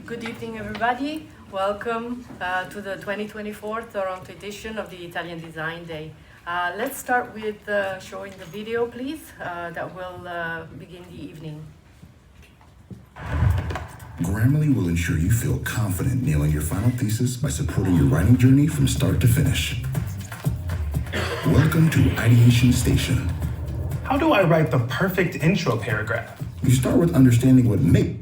Good evening, everybody. Welcome to the 2024 Toronto edition of the Italian Design Day. Let's start with showing the video, please, that will begin the evening. Grammarly will ensure you feel confident nailing your final thesis by supporting your writing journey from start to finish. Welcome to Ideation Station. How do I write the perfect intro paragraph? You start with understanding what makes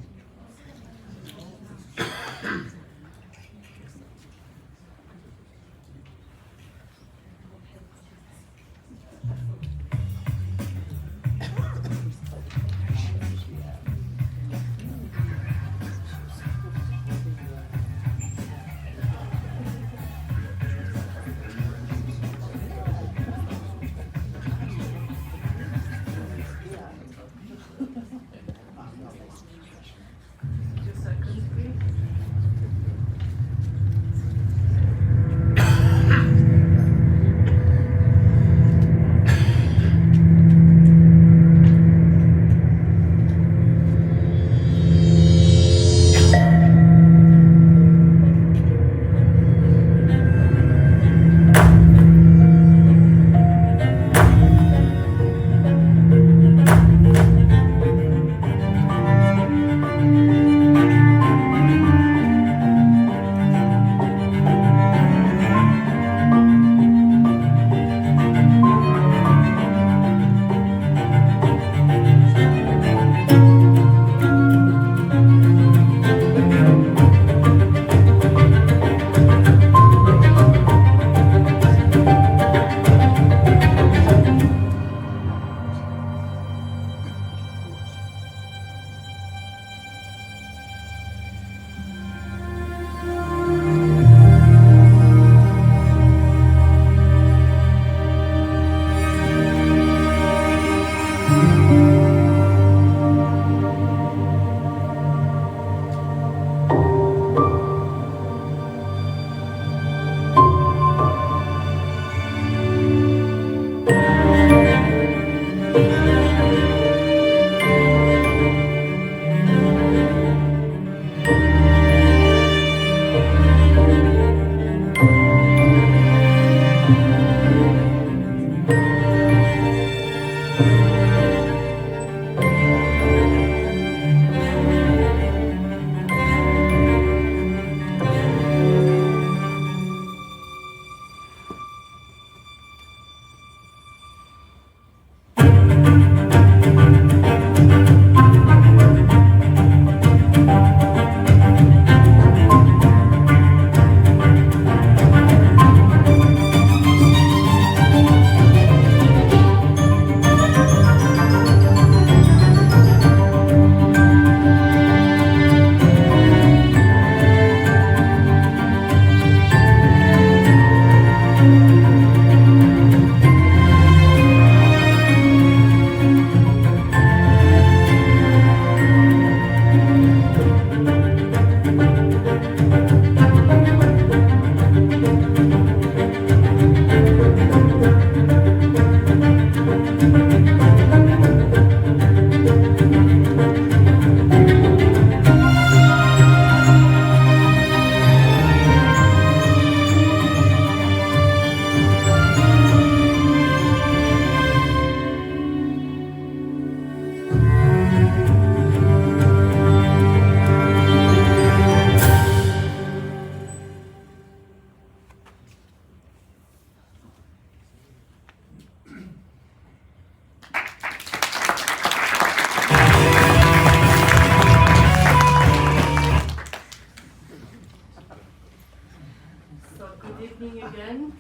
Again,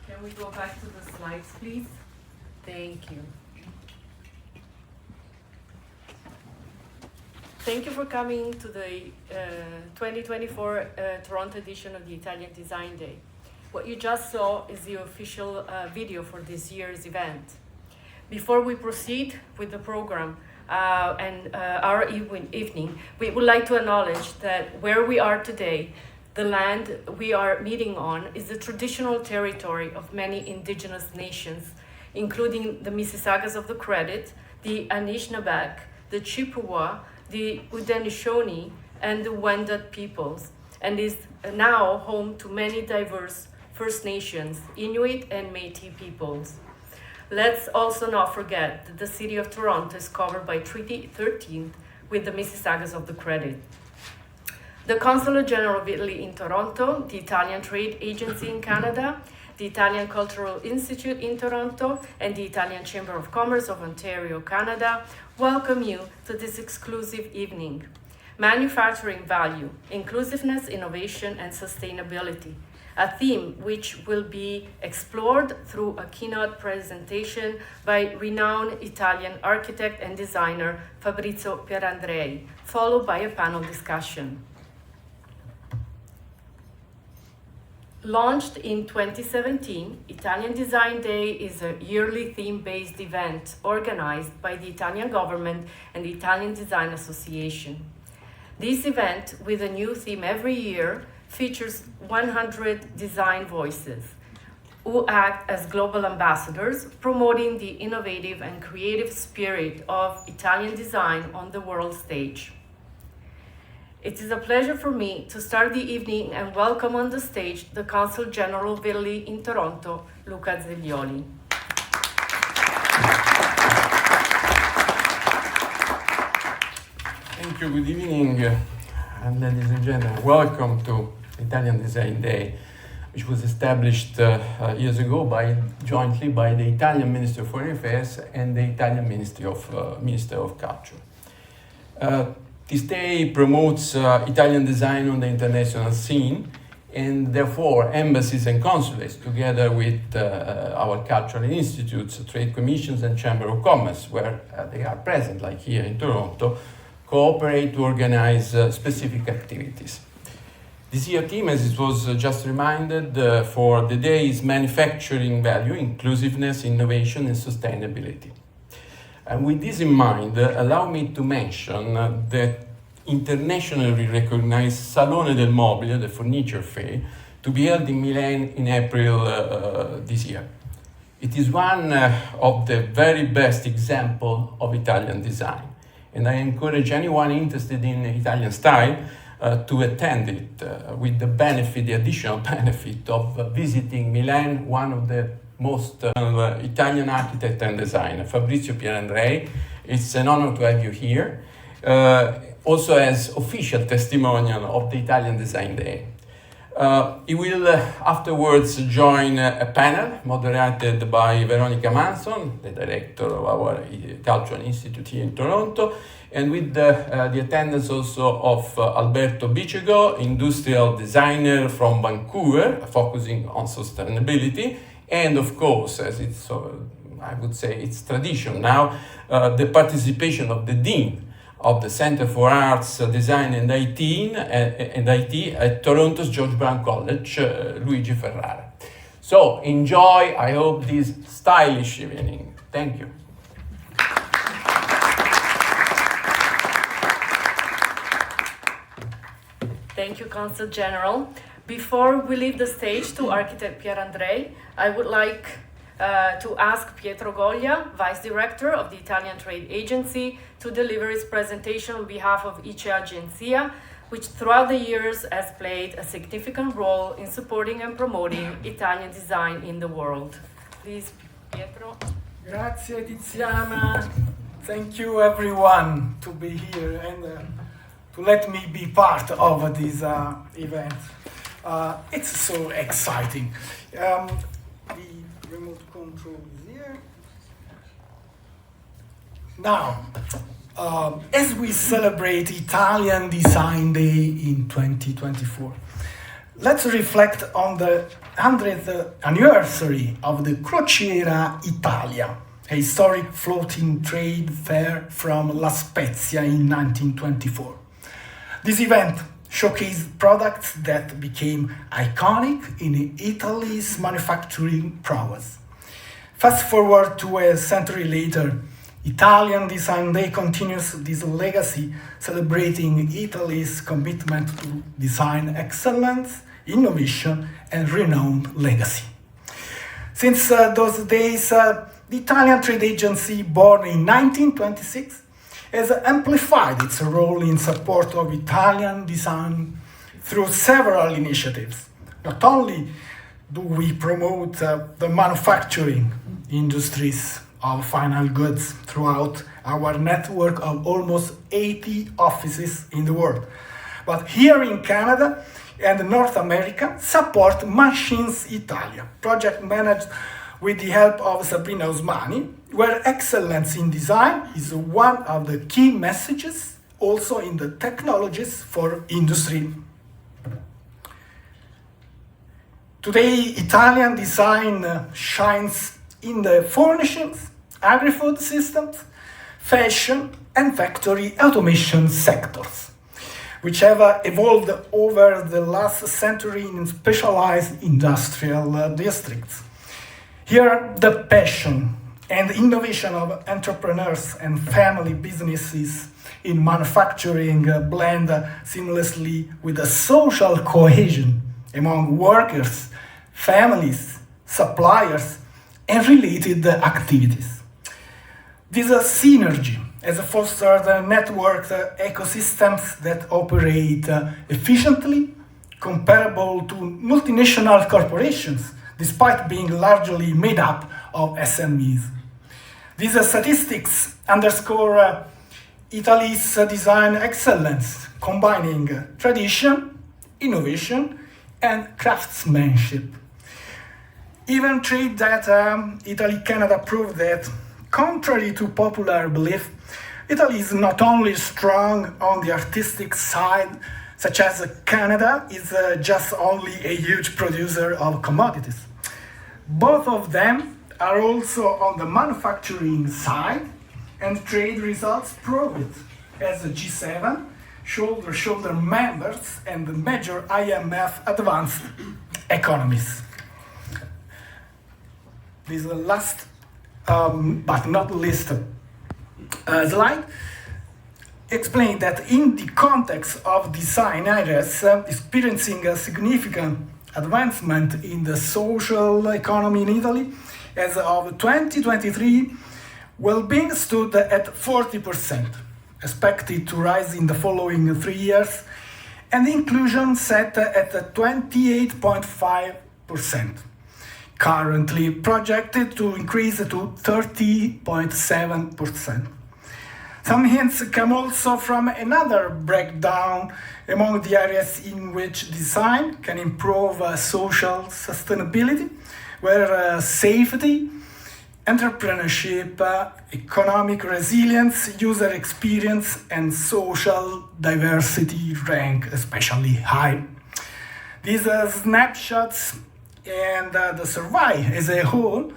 can we go back to the slides, please? Thank you. Thank you for coming to the 2024 Toronto edition of the Italian Design Day. What you just saw is the official video for this year's event. Before we proceed with the program and our evening, we would like to acknowledge that where we are today, the land we are meeting on is the traditional territory of many indigenous nations, including the Mississaugas of the Credit, the Anishinaabeg, the Chippewa, the Haudenosaunee, and the Wendat peoples, and is now home to many diverse First Nations, Inuit, and Métis peoples. Let's also not forget that the city of Toronto is covered by Treaty 13 with the Mississaugas of the Credit. The Consulate General of Italy in Toronto, the Italian Trade Agency in Canada, the Italian Cultural Institute in Toronto, and the Italian Chamber of Commerce of Ontario, Canada, welcome you to this exclusive evening. Manufacturing value, inclusiveness, innovation, and sustainability, a theme which will be explored through a keynote presentation by renowned Italian architect and designer Fabrizio Pierandrei, followed by a panel discussion. Launched in 2017, Italian Design Day is a yearly theme-based event organized by the Italian government and the Italian Design Association. This event, with a new theme every year, features 100 design voices who act as global ambassadors, promoting the innovative and creative spirit of Italian design on the world stage. It is a pleasure for me to start the evening and welcome on the stage the Consul General of Italy in Toronto, Luca Zeglioli. Thank you. Good evening, ladies and gentlemen. Welcome to Italian Design Day, which was established years ago jointly by the Italian Ministry of Foreign Affairs and the Italian Ministry of Culture. This day promotes Italian design on the international scene, and therefore embassies and consulates, together with our cultural institutes, trade commissions, and Chamber of Commerce, where they are present, like here in Toronto, cooperate to organize specific activities. This year's theme, as it was just reminded, for the day is manufacturing value, inclusiveness, innovation, and sustainability. And with this in mind, allow me to mention the internationally recognized Salone del Mobile, the furniture fair, to be held in Milan in April this year. It is one of the very best examples of Italian design, and I encourage anyone interested in Italian style to attend it with the additional benefit of visiting Milan, one of the most Italian architect and designer, Fabrizio Pierandrei. It's an honor to have you here, also as official testimonial of the Italian Design Day. He will afterwards join a panel moderated by Veronica Manson, the director of our Cultural Institute here in Toronto, and with the attendance also of Alberto Bicego, industrial designer from Vancouver, focusing on sustainability, and of course, as it's, I would say, it's tradition now, the participation of the Dean of the Center for Arts, Design and IT at Toronto's George Brown College, Luigi Ferrara. So enjoy, I hope, this stylish evening. Thank you. Thank you, Consul General. Before we leave the stage to architect Pierandrei, I would like to ask Pietro Goglia, Vice Director of the Italian Trade Agency, to deliver his presentation on behalf of ICE Agenzia, which throughout the years has played a significant role in supporting and promoting Italian design in the world. Please, Pietro. Grazie Tiziana. Thank you everyone to be here and to let me be part of this event. It's so exciting. The remote control is here. Now, as we celebrate Italian Design Day in 2024, let's reflect on the 100th anniversary of the Crociera Italia, a historic floating trade fair from La Spezia in 1924. This event showcased products that became iconic in Italy's manufacturing prowess. Fast forward to a century later, Italian Design Day continues this legacy, celebrating Italy's commitment to design excellence, innovation, and renowned legacy. Since those days, the Italian Trade Agency, born in 1926, has amplified its role in support of Italian design through several initiatives. Not only do we promote the manufacturing industries of final goods throughout our network of almost 80 offices in the world, but here in Canada and North America support Machines Italia, project managed with the help of Sabrina Osmani, where excellence in design is one of the key messages, also in the technologies for industry. Today, Italian design shines in the furnishings, agri-food systems, fashion, and factory automation sectors, which have evolved over the last century in specialized industrial districts. Here, the passion and innovation of entrepreneurs and family businesses in manufacturing blend seamlessly with the social cohesion among workers, families, suppliers, and related activities. This synergy has fostered networked ecosystems that operate efficiently, comparable to multinational corporations, despite being largely made up of SMEs. These statistics underscore Italy's design excellence, combining tradition, innovation, and craftsmanship. Even trade data, Italy-Canada proved that, contrary to popular belief, Italy is not only strong on the artistic side, such as Canada is just only a huge producer of commodities. Both of them are also on the manufacturing side, and trade results prove it, as the G7, shoulder-to-shoulder members and the major IMF advanced economies. This is the last, but not least, slide explain that in the context of design areas experiencing a significant advancement in the social economy in Italy, as of 2023, well-being stood at 40%, expected to rise in the following 3 years, and inclusion set at 28.5%, currently projected to increase to 30.7%. Some hints come also from another breakdown among the areas in which design can improve social sustainability, where safety, entrepreneurship, economic resilience, user experience, and social diversity rank especially high. These snapshots and the survey as a whole,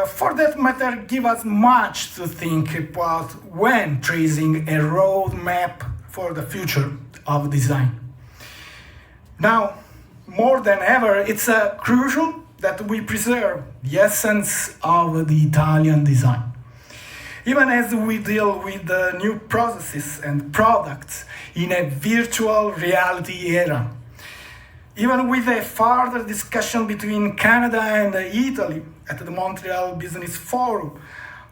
for that matter, give us much to think about when tracing a roadmap for the future of design. Now, more than ever, it's crucial that we preserve the essence of the Italian design. Even as we deal with the new processes and products in a virtual reality era, even with a further discussion between Canada and Italy at the Montreal Business Forum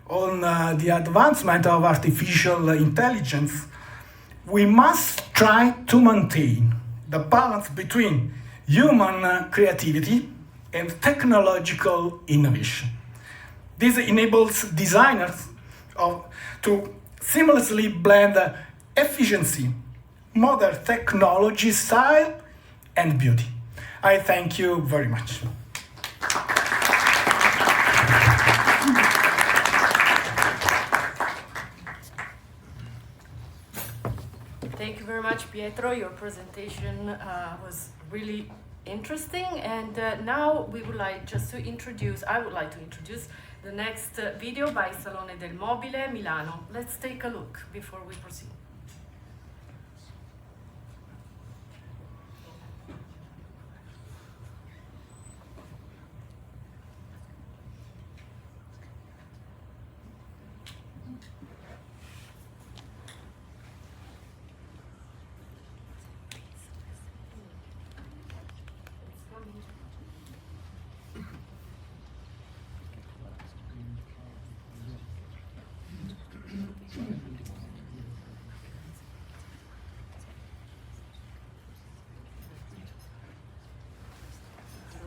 on the advancement of artificial intelligence, we must try to maintain the balance between human creativity and technological innovation. This enables designers to seamlessly blend efficiency, modern technology, style, and beauty. I thank you very much. Thank you very much, Pietro. Your presentation was really interesting. And now I would like to introduce the next video by Salone del Mobile, Milano. Let's take a look before we proceed.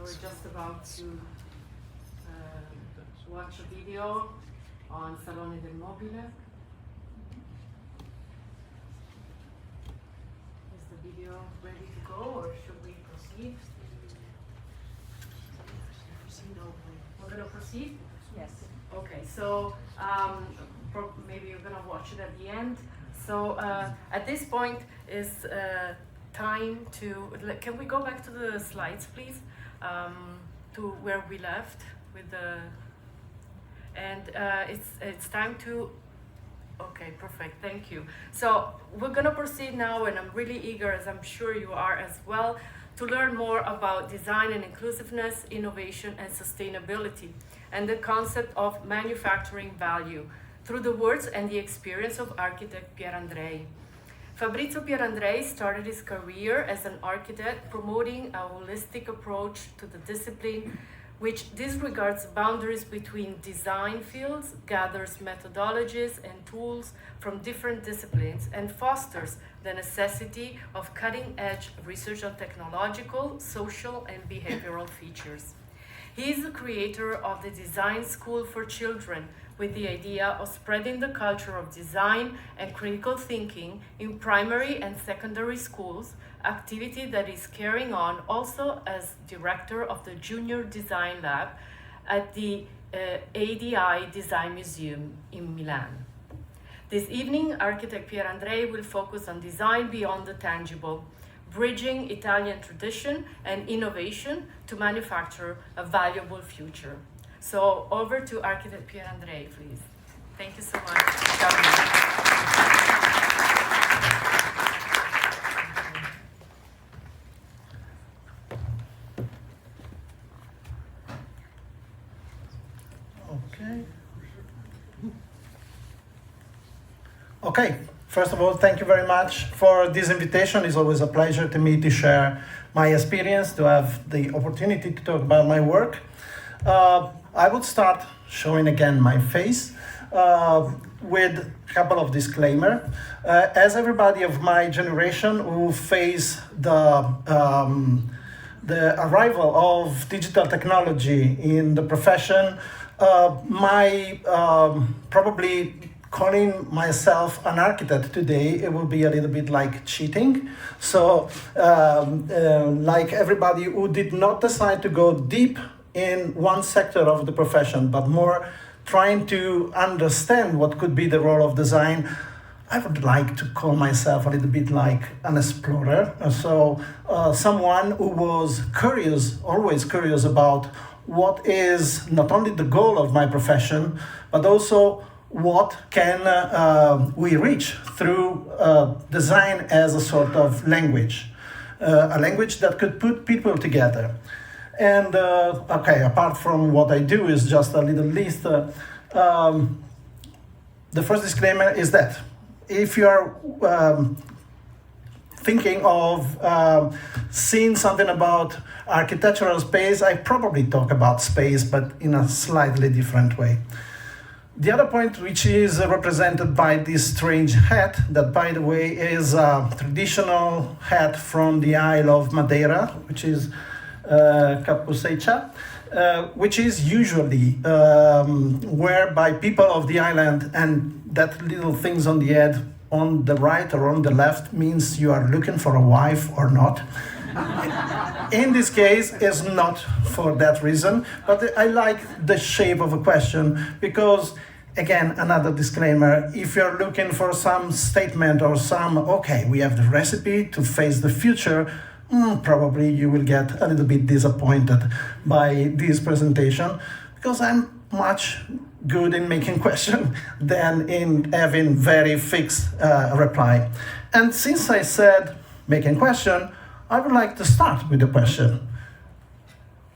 we're just about to watch a video on Salone del Mobile. Is the video ready to go, or should we proceed? No, we're gonna proceed? Yes. Okay, so maybe you're gonna watch it at the end. So at this point is time to, can we go back to the slides, please? To where we left with the, and it's time to, okay, perfect, thank you. So we're gonna proceed now, and I'm really eager, as I'm sure you are as well, to learn more about design and inclusiveness, innovation and sustainability, and the concept of manufacturing value through the words and the experience of architect Pierandrei. Fabrizio Pierandrei started his career as an architect, promoting a holistic approach to the discipline, which disregards boundaries between design fields, gathers methodologies and tools from different disciplines, and fosters the necessity of cutting-edge research on technological, social, and behavioral features. He is the creator of the Design School for Children, with the idea of spreading the culture of design and critical thinking in primary and secondary schools, activity that is carrying on also as director of the Junior Design Lab at the ADI Design Museum in Milan. This evening, architect Pierandrei will focus on design beyond the tangible, bridging Italian tradition and innovation to manufacture a valuable future. So over to architect Pierandrei, please. Thank you so much for coming. Okay, first of all, thank you very much for this invitation. It's always a pleasure to me to share my experience, to have the opportunity to talk about my work. I would start showing again my face with a couple of disclaimers. As everybody of my generation who face the arrival of digital technology in the profession, my probably calling myself an architect today, it will be a little bit like cheating. So like everybody who did not decide to go deep in one sector of the profession, but more trying to understand what could be the role of design, I would like to call myself a little bit like an explorer. So someone who was curious, always curious about what is not only the goal of my profession, but also what can we reach through design as a sort of language, a language that could put people together. And okay, apart from what I do is just a little list. The first disclaimer is that if you are thinking of seeing something about architectural space, I probably talk about space, but in a slightly different way. The other point, which is represented by this strange hat, that by the way is a traditional hat from the Isle of Madeira, which is capucecha, which is usually worn by people of the island, and that little things on the head on the right or on the left means you are looking for a wife or not. In this case, it's not for that reason, but I like the shape of a question because, again, another disclaimer, if you're looking for some statement or some, okay, we have the recipe to face the future, probably you will get a little bit disappointed by this presentation because I'm much good in making questions than in having very fixed reply. And since I said making question, I would like to start with the question.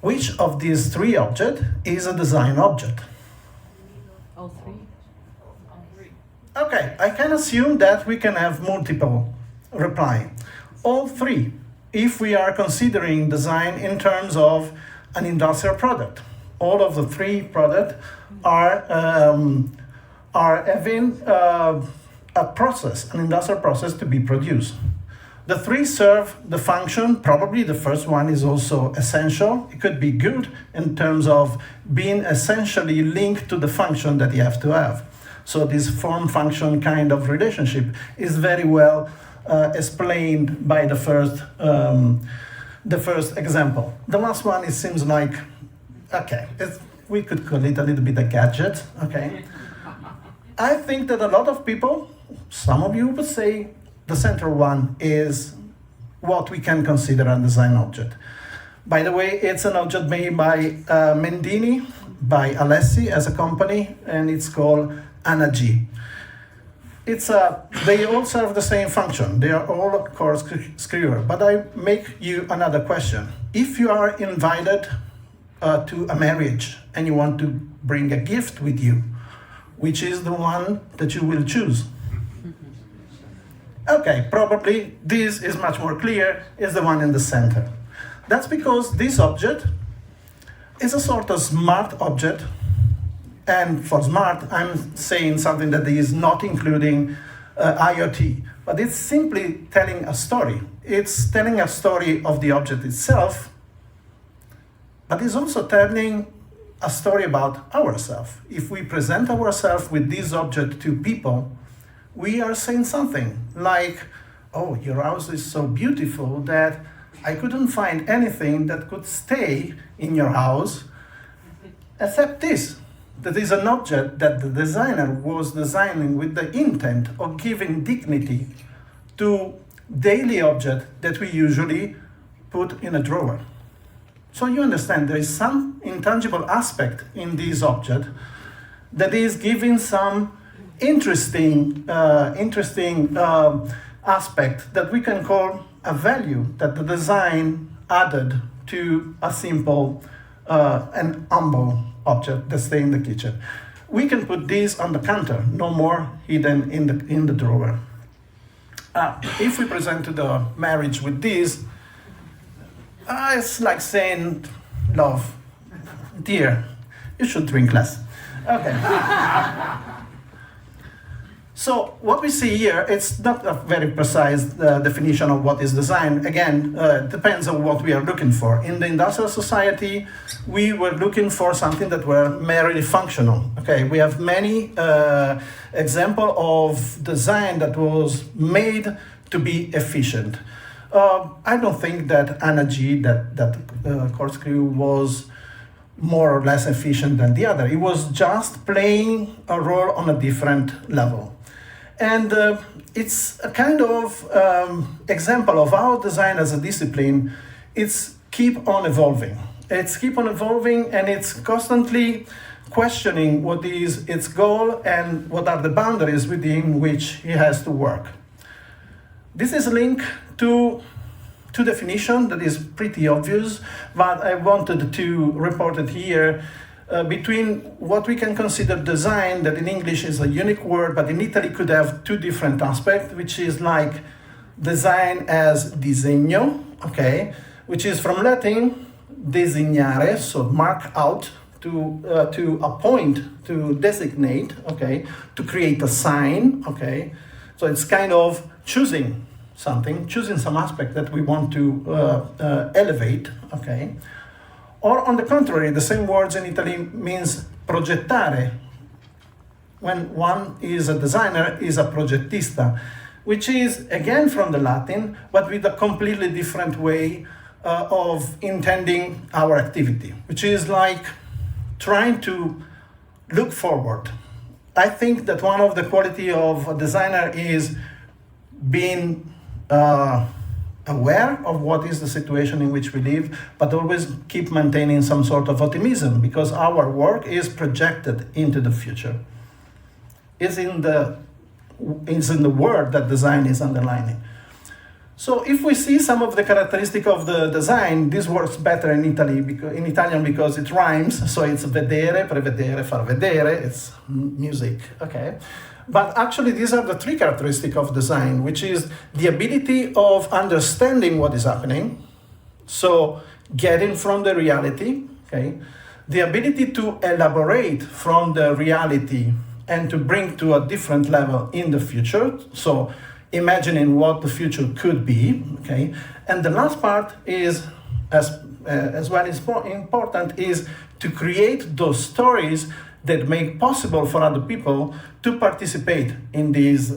Which of these three objects is a design object? All three? Okay, I can assume that we can have multiple reply. All three, if we are considering design in terms of an industrial product. All of the three products are having a process, an industrial process to be produced. The three serve the function. Probably the first one is also essential. It could be good in terms of being essentially linked to the function that you have to have. So this form-function kind of relationship is very well explained by the first example. The last one, it seems like, okay, we could call it a little bit a gadget, okay? I think that a lot of people, some of you would say, the central one is what we can consider a design object. By the way, it's an object made by Mendini, by Alessi as a company, and it's called Anagi. They all serve the same function. They are all corkscrewer. But I make you another question. If you are invited to a marriage and you want to bring a gift with you, which is the one that you will choose? Okay, probably this is much more clear, is the one in the center. That's because this object is a sort of smart object. And for smart, I'm saying something that is not including IoT, but it's simply telling a story. It's telling a story of the object itself, but it's also telling a story about ourselves. If we present ourselves with this object to people, we are saying something like, oh, your house is so beautiful that I couldn't find anything that could stay in your house except this. That is an object that the designer was designing with the intent of giving dignity to daily objects that we usually put in a drawer. So you understand there is some intangible aspect in this object that is giving some interesting aspect that we can call a value that the design added to a simple and humble object that stay in the kitchen. We can put this on the counter, no more hidden in the drawer. If we present to the marriage with this, it's like saying, love, dear, you should drink less. Okay. So what we see here, it's not a very precise definition of what is design. Again, it depends on what we are looking for. In the industrial society, we were looking for something that were merely functional. Okay, we have many examples of design that was made to be efficient. I don't think that Anagi, that corkscrew, was more or less efficient than the other. It was just playing a role on a different level. And it's a kind of example of how design as a discipline, it's keep on evolving. It's keep on evolving, and it's constantly questioning what is its goal and what are the boundaries within which it has to work. This is linked to two definitions that is pretty obvious, but I wanted to report it here. Between what we can consider design, that in English is a unique word, but in Italy could have two different aspects, which is like design as disegno, okay, which is from Latin designare, so mark out, to appoint, to designate, okay, to create a sign, okay. So it's kind of choosing something, choosing some aspect that we want to elevate, okay. Or on the contrary, the same words in Italy means progettare. When one is a designer, is a progettista, which is again from the Latin, but with a completely different way of intending our activity, which is like trying to look forward. I think that one of the quality of a designer is being aware of what is the situation in which we live, but always keep maintaining some sort of optimism, because our work is projected into the future. It's in the word that design is underlining. So if we see some of the characteristics of the design, this works better in Italian because it rhymes, so it's vedere, prevedere, far vedere, it's music, okay? But actually, these are the three characteristics of design, which is the ability of understanding what is happening, so getting from the reality, okay? The ability to elaborate from the reality and to bring to a different level in the future, so imagining what the future could be. Okay, and the last part is as well as important is to create those stories that make possible for other people to participate in these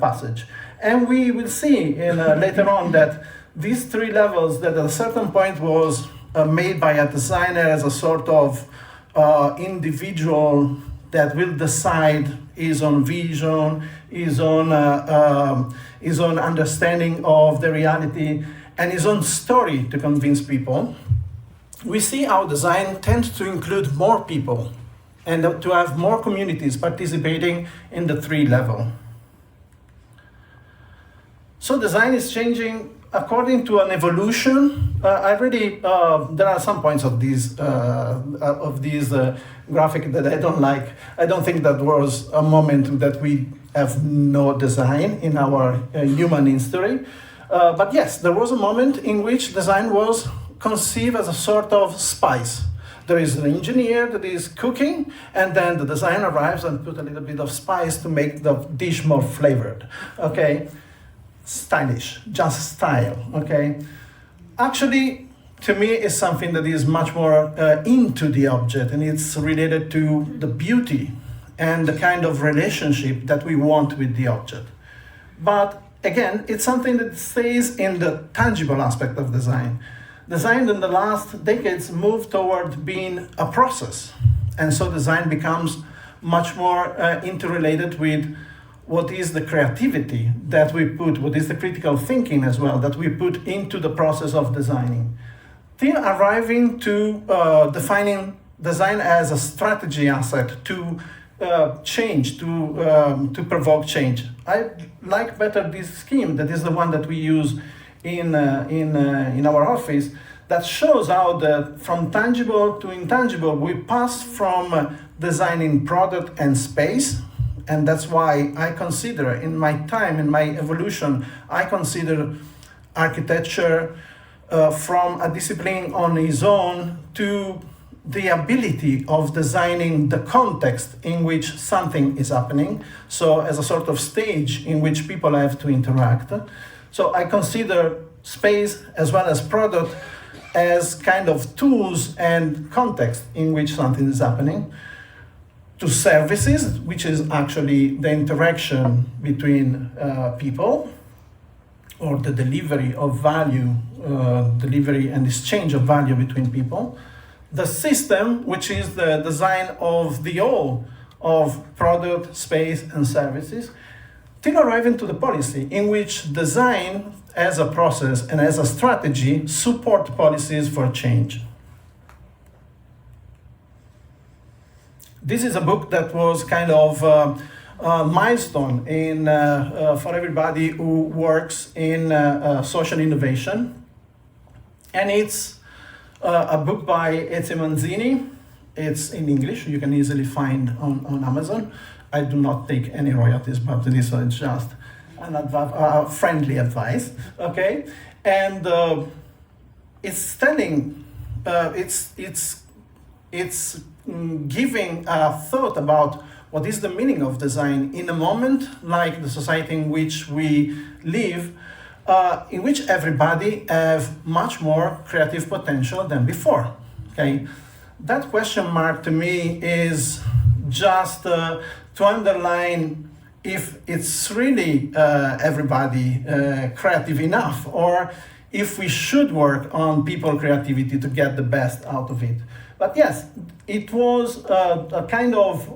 passage. And we will see later on that these three levels that at a certain point was made by a designer as a sort of individual that will decide his own vision, his own understanding of the reality, and his own story to convince people. We see how design tends to include more people and to have more communities participating in the three level. So design is changing according to an evolution. There are some points of these graphic that I don't like. I don't think that was a moment that we have no design in our human history. But yes, there was a moment in which design was conceived as a sort of spice. There is an engineer that is cooking, and then the designer arrives and put a little bit of spice to make the dish more flavored. Okay, stylish, just style. Okay, actually, to me, it's something that is much more into the object, and it's related to the beauty and the kind of relationship that we want with the object. But again, it's something that stays in the tangible aspect of design. Design in the last decades moved toward being a process. And so design becomes much more interrelated with what is the creativity that we put, what is the critical thinking as well, that we put into the process of designing. Till arriving to defining design as a strategy asset to change, to provoke change. I like better this scheme, that is the one that we use in our office, that shows how from tangible to intangible we pass from designing product and space, and that's why I consider in my time, in my evolution, I consider architecture from a discipline on its own to the ability of designing the context in which something is happening, so as a sort of stage in which people have to interact. So I consider space as well as product as kind of tools and context in which something is happening. To services, which is actually the interaction between people, or the delivery of value, delivery and exchange of value between people. The system, which is the design of the whole of product, space, and services, till arriving to the policy, in which design as a process and as a strategy support policies for change. This is a book that was kind of a milestone in, for everybody who works in social innovation. And it's a book by Ezio Manzini. It's in English, you can easily find on Amazon. I do not take any royalties, but this is just an friendly advice, okay? And it's telling, it's giving a thought about what is the meaning of design in a moment like the society in which we live, in which everybody have much more creative potential than before, okay? That question mark to me is just to underline if it's really everybody creative enough, or if we should work on people creativity to get the best out of it. But yes, it was a kind of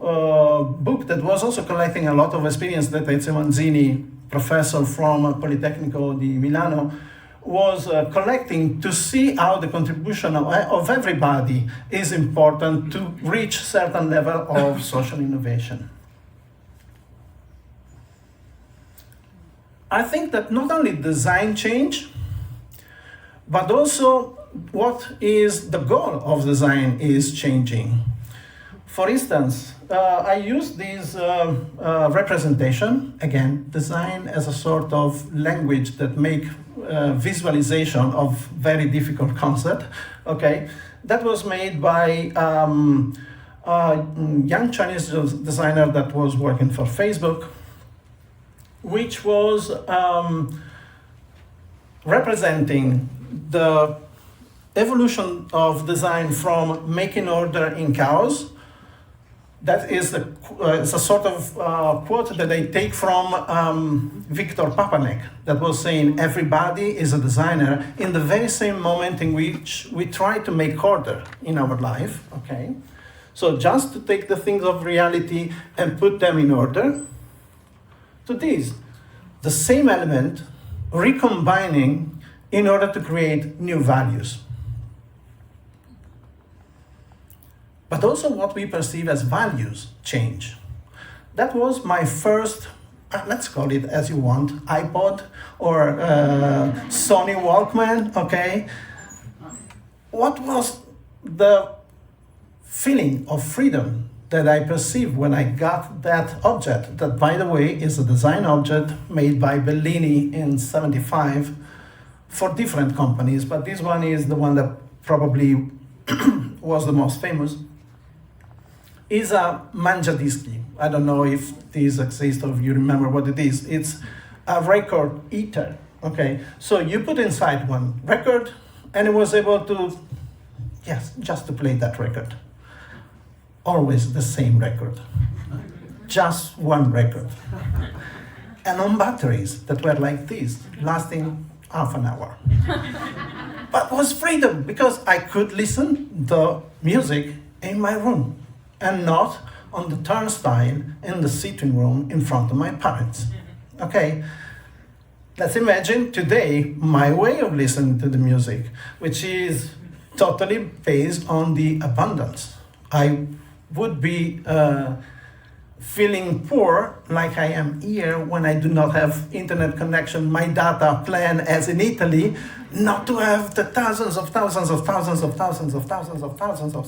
book that was also collecting a lot of experience that Ezio Manzini, professor from Politecnico di Milano, was collecting to see how the contribution of everybody is important to reach certain level of social innovation. I think that not only design change, but also what is the goal of design is changing. For instance, I use this representation, again, design as a sort of language that make visualization of very difficult concept, okay? That was made by a young Chinese designer that was working for Facebook, which was representing the evolution of design from making order in chaos. That is it's a sort of quote that I take from Victor Papanek, that was saying everybody is a designer in the very same moment in which we try to make order in our life, okay? So just to take the things of reality and put them in order, to this, the same element recombining in order to create new values. But also what we perceive as values change. That was my first, let's call it as you want, iPod or Sony Walkman, okay? What was the feeling of freedom that I perceived when I got that object, that by the way is a design object made by Bellini in '75 for different companies, but this one is the one that probably was the most famous, is a Mangiadischi. I don't know if this exists or if you remember what it is. It's a record eater, okay? So you put inside one record and it was able to, yes, just to play that record. Always the same record, just one record. And on batteries that were like this, lasting half an hour. But was freedom, because I could listen the music in my room and not on the turnstile in the sitting room in front of my parents. Okay? Let's imagine today my way of listening to the music, which is totally based on the abundance. I would be feeling poor like I am here when I do not have internet connection, my data plan as in Italy, not to have the thousands of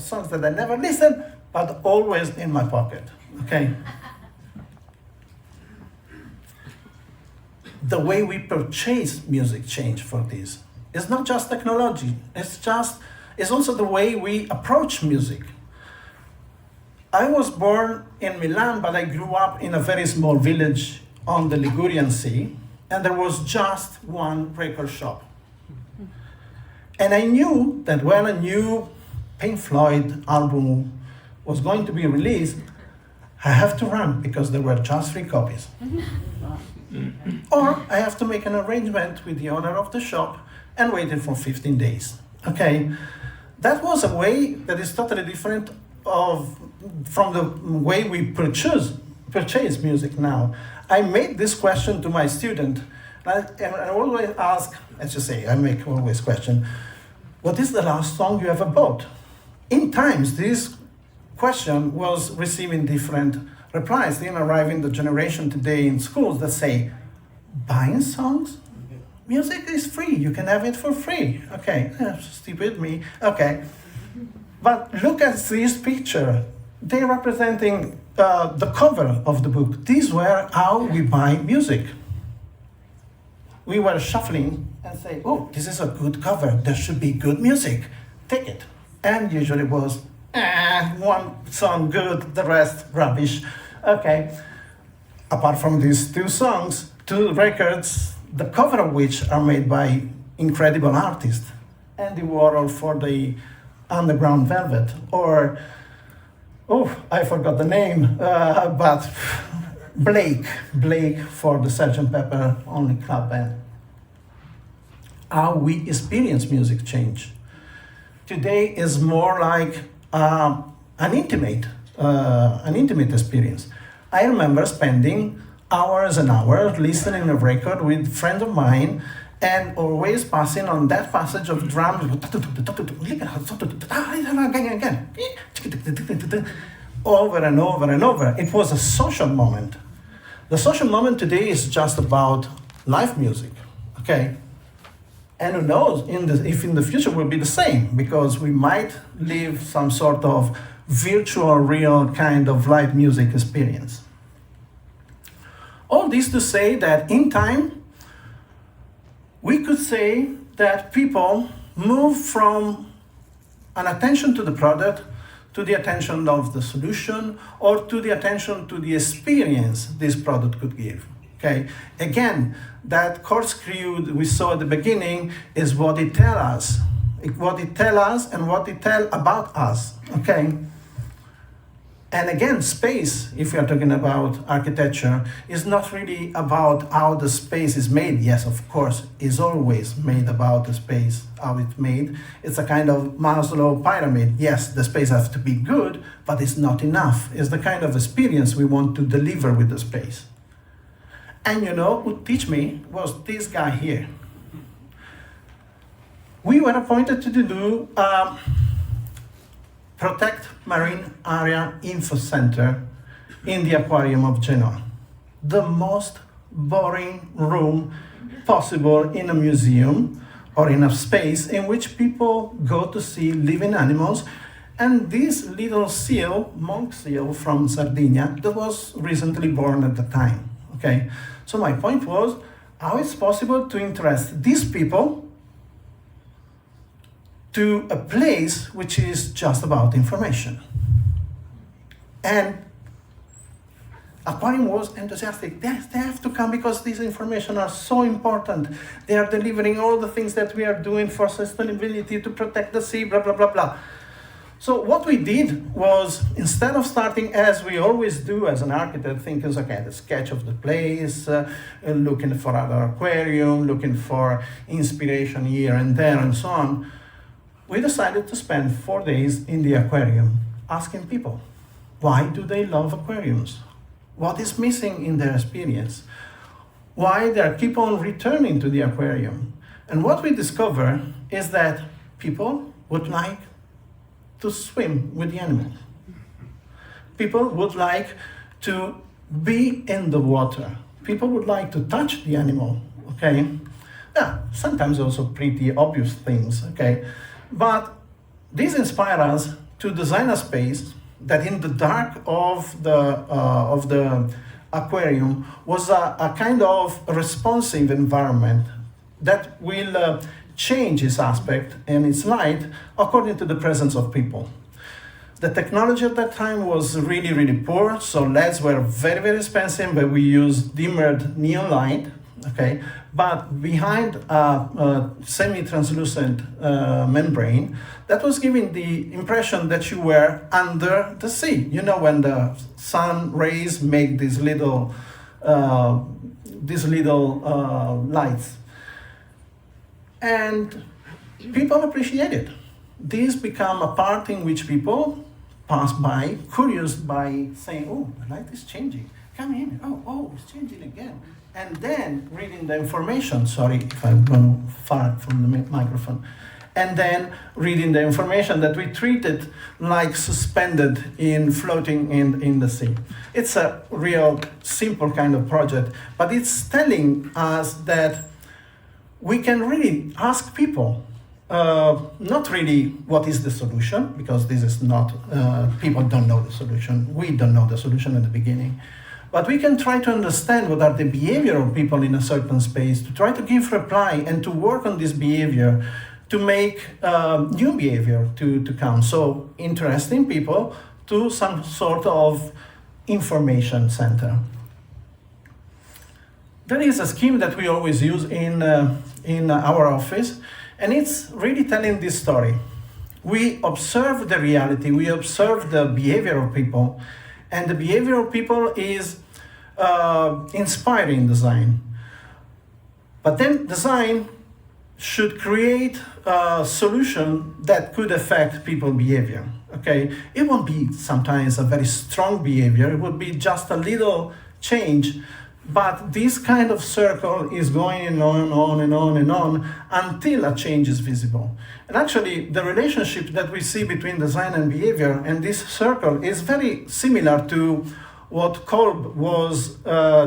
songs that I never listen, but always in my pocket, okay? The way we purchase music changed for this. It's not just technology, it's also the way we approach music. I was born in Milan, but I grew up in a very small village on the Ligurian Sea, and there was just one record shop. And I knew that when a new Pink Floyd album was going to be released, I have to run because there were just 3 copies. Or I have to make an arrangement with the owner of the shop and wait it for 15 days. Okay, that was a way that is totally different from the way we purchase music now. I made this question to my student, and I always ask, let's just say, I make always question, what is the last song you ever bought? In times, this question was receiving different replies. Then arriving the generation today in schools that say, buying songs? Music is free, you can have it for free. Okay, stupid me, okay. But look at this picture. They're representing the cover of the book. These were how we buy music. We were shuffling and say, oh, this is a good cover. There should be good music. Take it. And usually it was, one song good, the rest rubbish. Okay. Apart from these 2 songs, 2 records, the cover of which are made by incredible artists. Andy Warhol for the Underground Velvet, or, oh, I forgot the name, but Blake for the Sgt. Pepper Only Club Band. How we experience music change. Today is more like an intimate experience. I remember spending hours and hours listening to a record with friends of mine and always passing on that passage of drums over and over and over. It was a social moment. The social moment today is just about live music, okay? And who knows if in the future will be the same, because we might live some sort of virtual, real kind of live music experience. All this to say that in time, we could say that people move from an attention to the product to the attention of the solution, or to the attention to the experience this product could give. Okay, again, that corkscrew we saw at the beginning is what it tells us. What it tells us and what it tells about us. Okay. And again, space, if we are talking about architecture, is not really about how the space is made. Yes, of course, is always made about the space, how it's made. It's a kind of Maslow pyramid. Yes, the space has to be good, but it's not enough. It's the kind of experience we want to deliver with the space. And you know, who teach me was this guy here. We were appointed to do Protect Marine Area Info Center in the aquarium of Genoa. The most boring room possible in a museum or in a space in which people go to see living animals. And this little seal, monk seal from Sardinia, that was recently born at the time. Okay, so my point was, how is it possible to interest these people to a place which is just about information? And Aquarium was enthusiastic. They have to come because these information are so important. They are delivering all the things that we are doing for sustainability, to protect the sea, blah, blah, blah, blah. So what we did was, instead of starting as we always do as an architect, thinking, okay, the sketch of the place, looking for other aquarium, looking for inspiration here and there and so on, we decided to spend 4 days in the aquarium asking people, why do they love aquariums? What is missing in their experience? Why they keep on returning to the aquarium? And what we discover is that people would like to swim with the animals. People would like to be in the water. People would like to touch the animal, okay? Yeah, sometimes also pretty obvious things, okay? But this inspired us to design a space that in the dark of the aquarium was a kind of responsive environment that will change its aspect and its light according to the presence of people. The technology at that time was really, really poor, so LEDs were very, very expensive, but we used dimmered neon light, okay? But behind a semi-translucent membrane, that was giving the impression that you were under the sea. You know, when the sun rays make these little lights. And people appreciate it. These become a part in which people pass by, curious by saying, oh, the light is changing. Come in. Oh, it's changing again. And then reading the information. Sorry if I'm going far from the microphone. And then reading the information that we treated like suspended in floating in the sea. It's a real simple kind of project, but it's telling us that we can really ask people, not really what is the solution, because this is not, people don't know the solution. We don't know the solution at the beginning. But we can try to understand what are the behavior of people in a certain space, to try to give reply and to work on this behavior, to make new behavior to come. So interesting people to some sort of information center. There is a scheme that we always use in our office, and it's really telling this story. We observe the reality, we observe the behavior of people, and the behavior of people is inspiring design. But then design should create a solution that could affect people's behavior, okay? It won't be sometimes a very strong behavior, it would be just a little change, but this kind of circle is going on and on and on and on until a change is visible. And actually, the relationship that we see between design and behavior and this circle is very similar to what Kolb was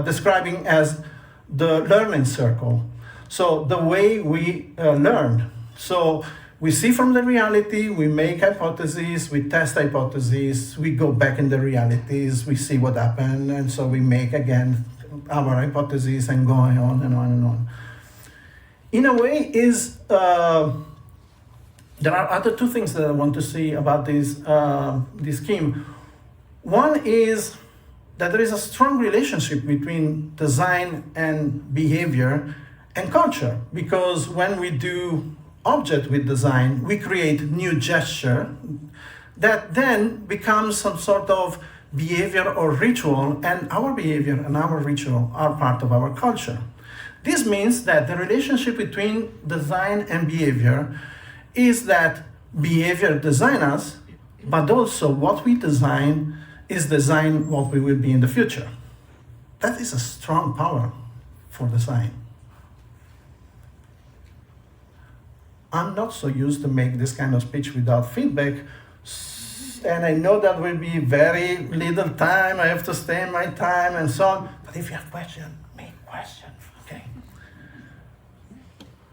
describing as the learning circle. So the way we learn. So we see from the reality, we make hypotheses, we test hypotheses, we go back in the realities, we see what happened, and so we make again our hypotheses and going on and on and on. In a way, there are other two things that I want to see about this scheme. One is that there is a strong relationship between design and behavior and culture, because when we do object with design, we create new gesture that then becomes some sort of behavior or ritual, and our behavior and our ritual are part of our culture. This means that the relationship between design and behavior is that behavior designs us, but also what we design is design what we will be in the future. That is a strong power for design. I'm not so used to make this kind of speech without feedback, and I know that will be very little time, I have to stay in my time and so on, but if you have questions, make questions, okay?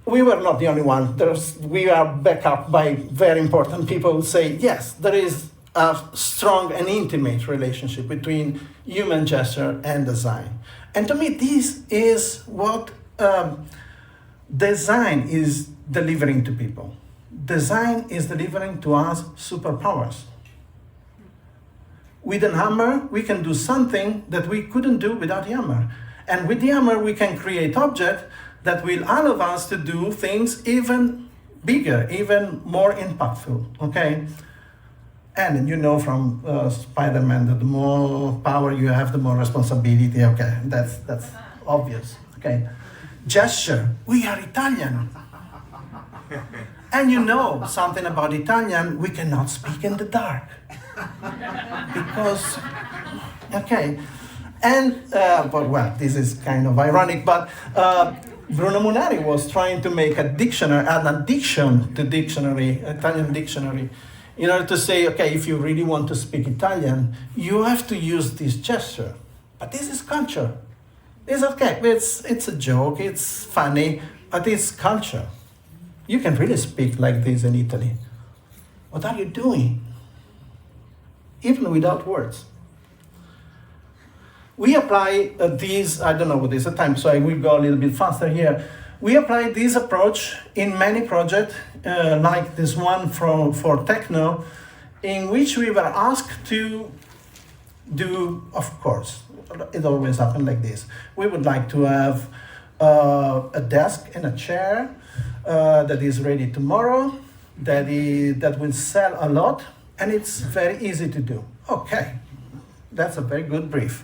We were not the only one. We are backed up by very important people who say, yes, there is a strong and intimate relationship between human gesture and design. And to me, this is what design is delivering to people. Design is delivering to us superpowers. With a hammer, we can do something that we couldn't do without the hammer. And with the hammer, we can create objects that will allow us to do things even bigger, even more impactful, okay? And you know from Spider-Man that the more power you have, the more responsibility, okay? That's obvious, okay? Gesture, we are Italian. And you know something about Italian, we cannot speak in the dark. Because, okay. And, but well, this is kind of ironic, but Bruno Munari was trying to make a dictionary, an addition to dictionary, Italian dictionary, in order to say, okay, if you really want to speak Italian, you have to use this gesture. But this is culture. It's okay, it's a joke, it's funny, but it's culture. You can really speak like this in Italy. What are you doing? Even without words. We apply these, I don't know what is the time, so I will go a little bit faster here. We apply this approach in many projects, like this one for Techno, in which we were asked to do, of course, it always happens like this. We would like to have a desk and a chair that is ready tomorrow, that will sell a lot, and it's very easy to do. Okay, that's a very good brief.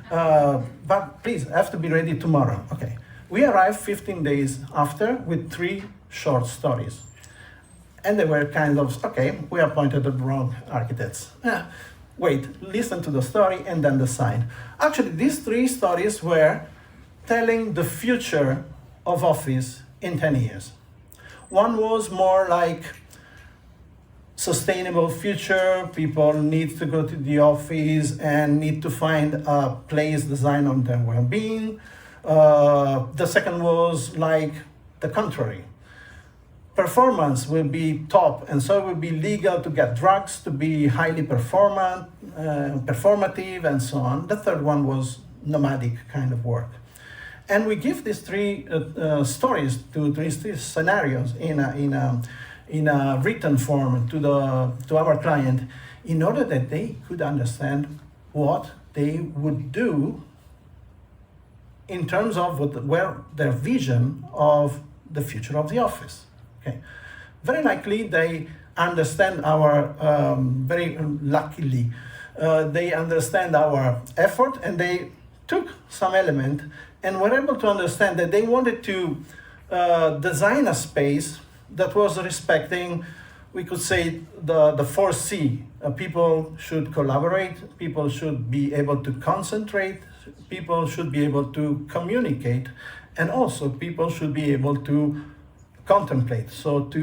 But please, have to be ready tomorrow. Okay. We arrived 15 days after with 3 short stories. And they were kind of, okay, we appointed the wrong architects. Wait, listen to the story and then decide. Actually, these 3 stories were telling the future of office in 10 years. One was more like sustainable future, people need to go to the office and need to find a place designed on their well-being. The second was like the contrary. Performance will be top, and so it will be legal to get drugs to be highly performative and so on. The third one was nomadic kind of work. And we give these 3 stories, three scenarios in a written form to our client, in order that they could understand what they would do in terms of where their vision of the future of the office. Okay, very likely they understand our very luckily they understand our effort, and they took some element and were able to understand that they wanted to design a space that was respecting, we could say, the 4C. People should collaborate, people should be able to concentrate, people should be able to communicate, and also people should be able to contemplate, so to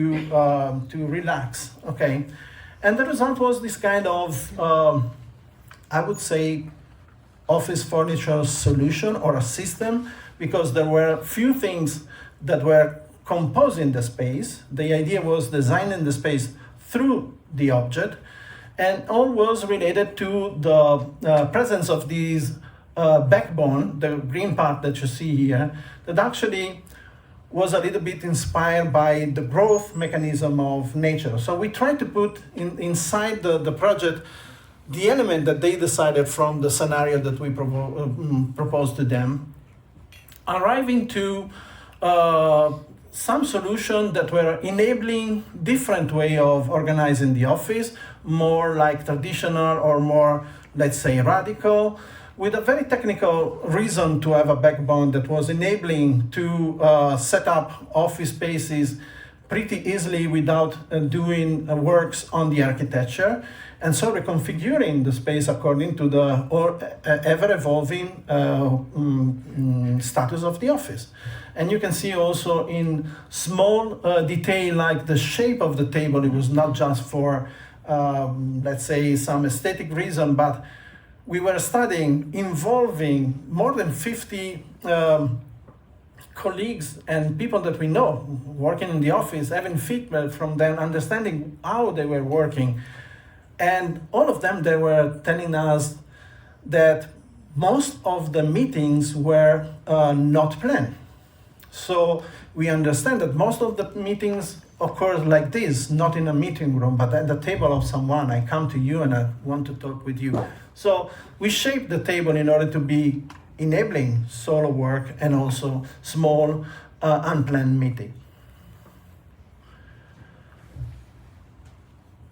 relax, okay? And the result was this kind of, I would say, office furniture solution or a system, because there were few things that were composing the space. The idea was designing the space through the object, and all was related to the presence of these backbone, the green part that you see here, that actually was a little bit inspired by the growth mechanism of nature. So we tried to put inside the project the element that they decided from the scenario that we proposed to them, arriving to some solution that were enabling different way of organizing the office, more like traditional or more, let's say, radical, with a very technical reason to have a backbone that was enabling to set up office spaces pretty easily without doing works on the architecture, and so reconfiguring the space according to the ever-evolving status of the office. And you can see also in small detail, like the shape of the table, it was not just for, let's say, some aesthetic reason, but we were studying, involving more than 50 colleagues and people that we know working in the office, having feedback from them, understanding how they were working. And all of them, they were telling us that most of the meetings were not planned. So we understand that most of the meetings occur like this, not in a meeting room, but at the table of someone. I come to you and I want to talk with you. So we shaped the table in order to be enabling solo work and also small unplanned meeting.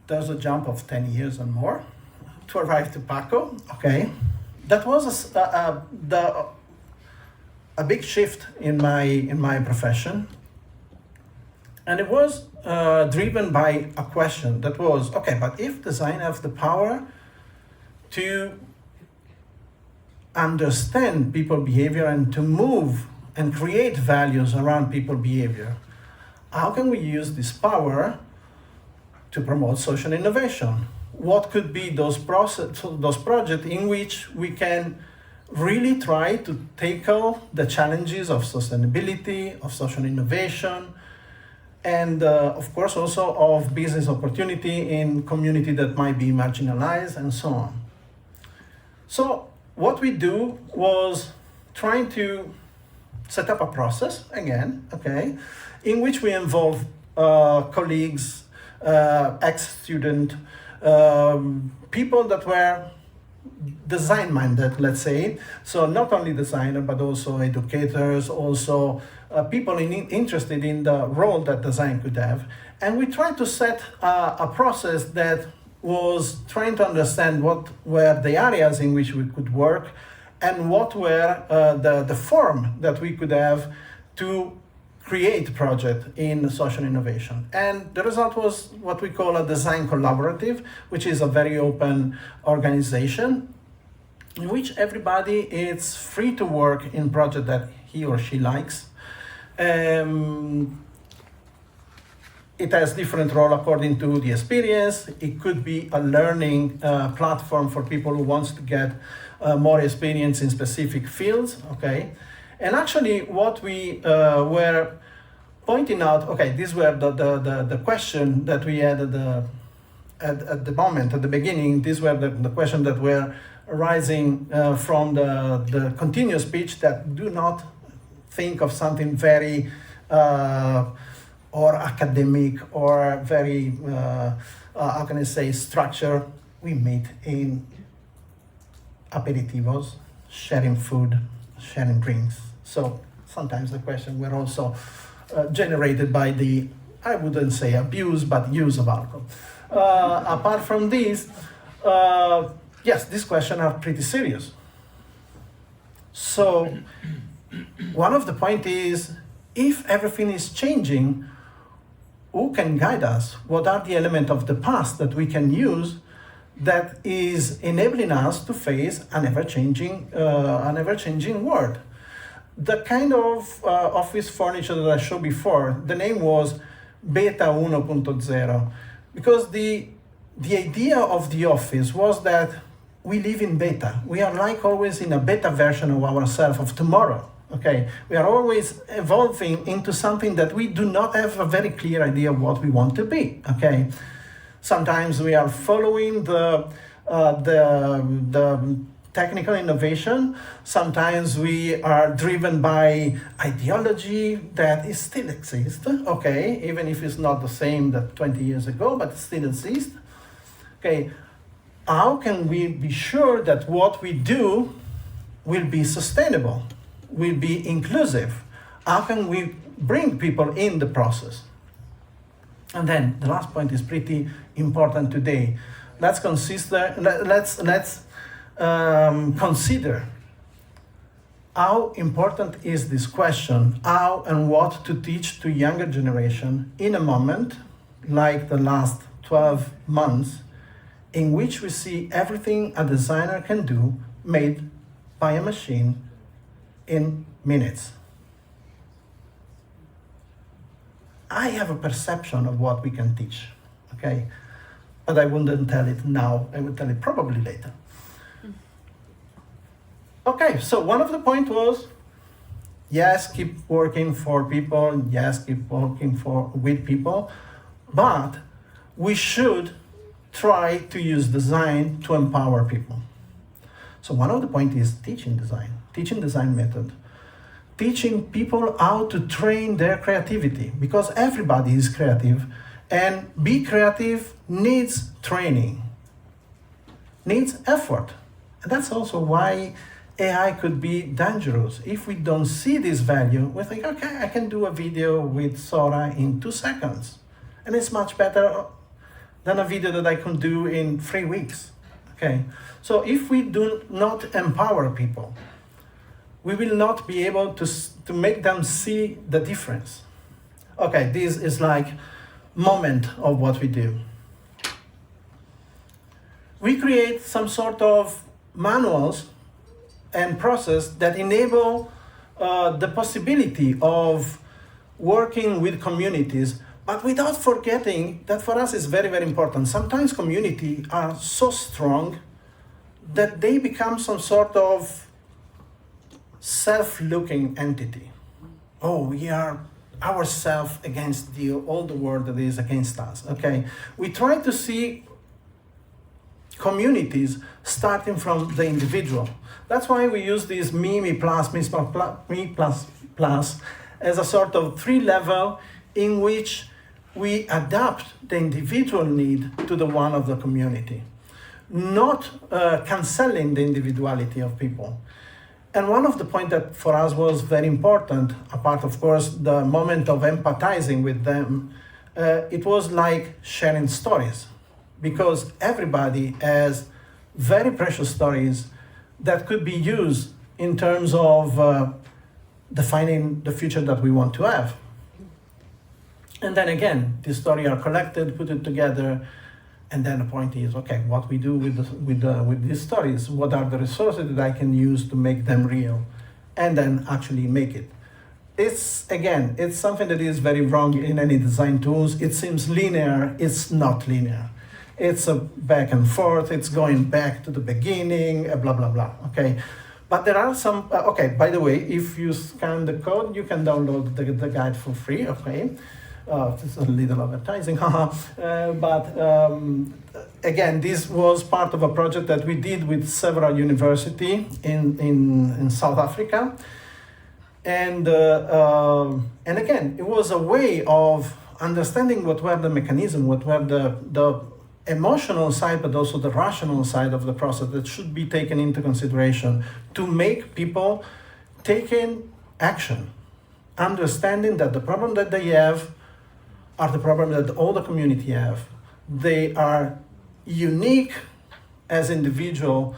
There's a jump of 10 years and more to arrive to Paco. Okay, that was a big shift in my profession, and it was driven by a question that was, okay, but if design has the power to understand people behavior and to move and create values around people behavior, how can we use this power to promote social innovation? What could be those projects in which we can really try to tackle the challenges of sustainability, of social innovation, and of course also of business opportunity in community that might be marginalized and so on. So what we do was trying to set up a process again, okay, in which we involve colleagues, ex-student, people that were design-minded, let's say. So not only designer, but also educators, also people interested in the role that design could have. And we tried to set a process that was trying to understand what were the areas in which we could work and what were the form that we could have to create project in social innovation. And the result was what we call a design collaborative, which is a very open organization in which everybody is free to work in project that he or she likes. It has different role according to the experience. It could be a learning platform for people who wants to get more experience in specific fields, okay? And actually what we were pointing out, okay, these were the question that we had at the moment, at the beginning. These were the questions that were arising from the continuous speech that do not think of something very or academic or very, how can I say, structure. We meet in aperitivos, sharing food, sharing drinks. So sometimes the questions were also generated by the, I wouldn't say abuse, but use of alcohol. Apart from this, yes, these questions are pretty serious. So one of the points is, if everything is changing, who can guide us? What are the elements of the past that we can use that is enabling us to face an ever-changing world? The kind of office furniture that I showed before, the name was Beta 1.0, because the idea of the office was that we live in beta. We are like always in a beta version of ourselves of tomorrow. Okay, we are always evolving into something that we do not have a very clear idea of what we want to be. Okay, sometimes we are following the technical innovation. Sometimes we are driven by ideology that is still exists. Okay, even if it's not the same that 20 years ago, but it still exists. Okay, how can we be sure that what we do will be sustainable, will be inclusive? How can we bring people in the process? And then the last point is pretty important today. Let's consider how important is this question, how and what to teach to younger generation in a moment like the last 12 months in which we see everything a designer can do made by a machine in minutes. I have a perception of what we can teach, okay? But I wouldn't tell it now, I would tell it probably later. Okay, so one of the points was, yes, keep working for people, yes, keep working with people, but we should try to use design to empower people. So one of the points is teaching design method. Teaching people how to train their creativity, because everybody is creative, and be creative needs training, needs effort. And that's also why AI could be dangerous. If we don't see this value, we think, okay, I can do a video with Sora in 2 seconds. And it's much better than a video that I can do in 3 weeks, okay? So if we do not empower people, we will not be able to make them see the difference. Okay, this is like moment of what we do. We create some sort of manuals and process that enable the possibility of working with communities, but without forgetting that for us is very, very important. Sometimes communities are so strong that they become some sort of self-looking entity. Oh, we are ourselves against all the world that is against us, okay? We try to see communities starting from the individual. That's why we use this me plus as a sort of 3-level in which we adapt the individual need to the one of the community, not canceling the individuality of people. And one of the points that for us was very important, apart of course the moment of empathizing with them, it was like sharing stories, because everybody has very precious stories that could be used in terms of defining the future that we want to have. And then again, these stories are collected, put it together, and then the point is, okay, what we do with these stories, what are the resources that I can use to make them real, and then actually make it. It's something that is very wrong in any design tools. It seems linear, it's not linear. It's a back and forth, it's going back to the beginning, blah, blah, blah, okay? But there are some, okay, by the way, if you scan the code, you can download the guide for free, okay? It's a little advertising, but again, this was part of a project that we did with several universities in South Africa. And again, it was a way of understanding what were the mechanisms, what were the emotional side, but also the rational side of the process that should be taken into consideration to make people taking action, understanding that the problem that they have are the problem that all the community have. They are unique as individual,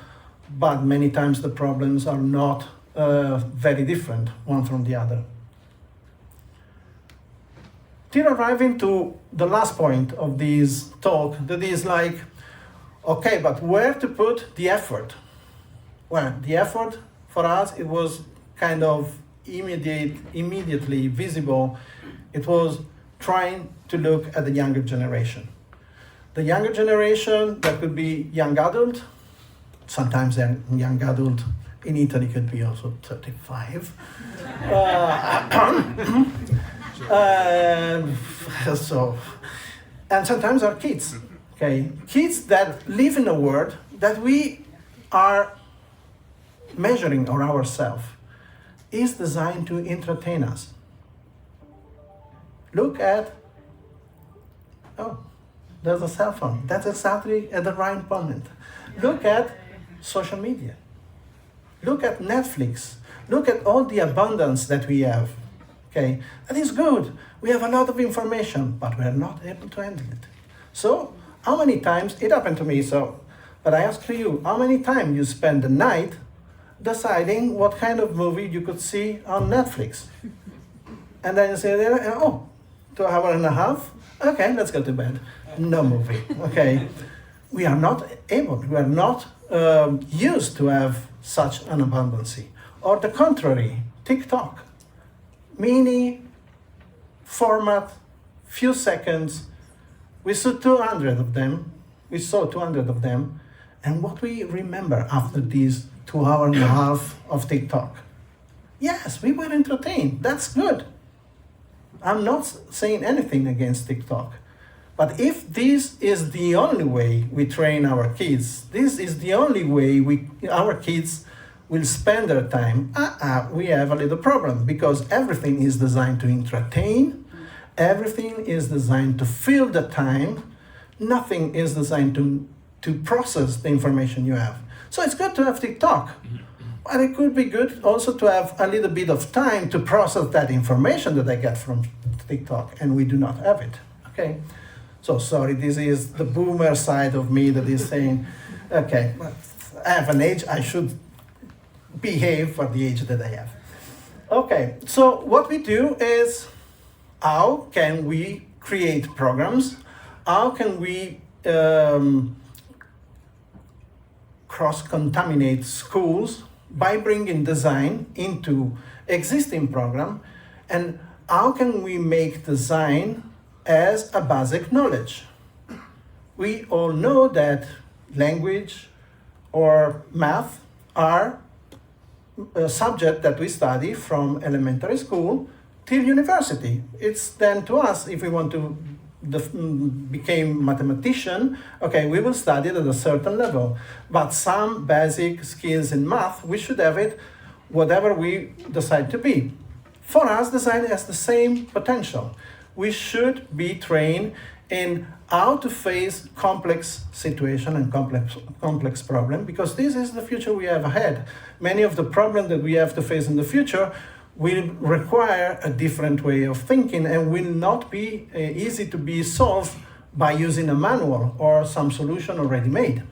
but many times the problems are not very different one from the other. Till arriving to the last point of this talk, that is like, okay, but where to put the effort? Well, the effort for us, it was kind of immediately visible. It was trying to look at the younger generation. The younger generation, that could be young adult, sometimes a young adult in Italy could be also 35. And sometimes are kids, okay? Kids that live in a world that we are measuring on ourselves is designed to entertain us. Look at, oh, there's a cell phone. That's exactly at the right moment. Look at social media. Look at Netflix. Look at all the abundance that we have. Okay, that is good. We have a lot of information, but we are not able to handle it. So, how many times it happened to me? So, but I ask you, how many times you spend the night deciding what kind of movie you could see on Netflix? And then you say, oh, 2 hours and a half? Okay, let's go to bed. No movie. Okay, we are not able. We are not used to have such an abundance. Or the contrary, TikTok. Mini format, few seconds. We saw 200 of them. And what we remember after these 2 hours and a half of TikTok? Yes, we were entertained. That's good. I'm not saying anything against TikTok. But if this is the only way we train our kids, this is the only way our kids will spend their time, we have a little problem, because everything is designed to entertain, everything is designed to fill the time, nothing is designed to process the information you have. So it's good to have TikTok, but it could be good also to have a little bit of time to process that information that I get from TikTok, and we do not have it, okay? So sorry, this is the boomer side of me that is saying, okay, I have an age, I should behave for the age that I have. Okay, so what we do is, how can we create programs? How can we cross-contaminate schools by bringing design into existing program? And how can we make design as a basic knowledge? We all know that language or math are a subject that we study from elementary school till university. It's then to us, if we want to become mathematician, okay, we will study it at a certain level. But some basic skills in math, we should have it whatever we decide to be. For us, design has the same potential. We should be trained in how to face complex situation and complex problem, because this is the future we have ahead. Many of the problems that we have to face in the future will require a different way of thinking and will not be easy to be solved by using a manual or some solution already made.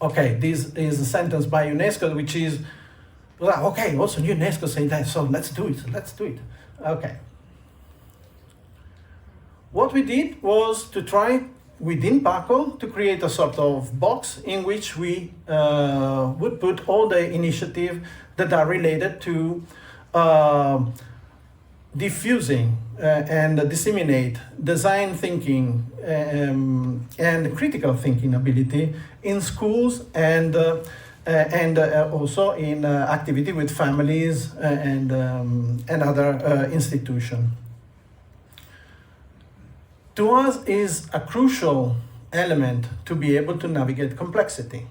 Okay, this is a sentence by UNESCO, which is, well, okay, also UNESCO say that, so let's do it. Okay. What we did was to try within Paco to create a sort of box in which we would put all the initiatives that are related to diffusing and disseminate design thinking and critical thinking ability in schools and also in activity with families and other institutions. To us is a crucial element to be able to navigate complexity.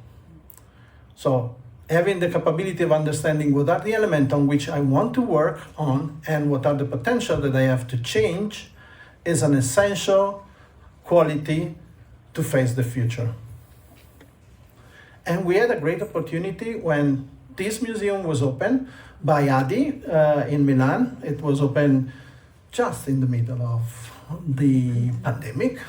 So having the capability of understanding what are the elements on which I want to work on and what are the potential that I have to change is an essential quality to face the future. And we had a great opportunity when this museum was opened by Adi in Milan. It was open just in the middle of the pandemic.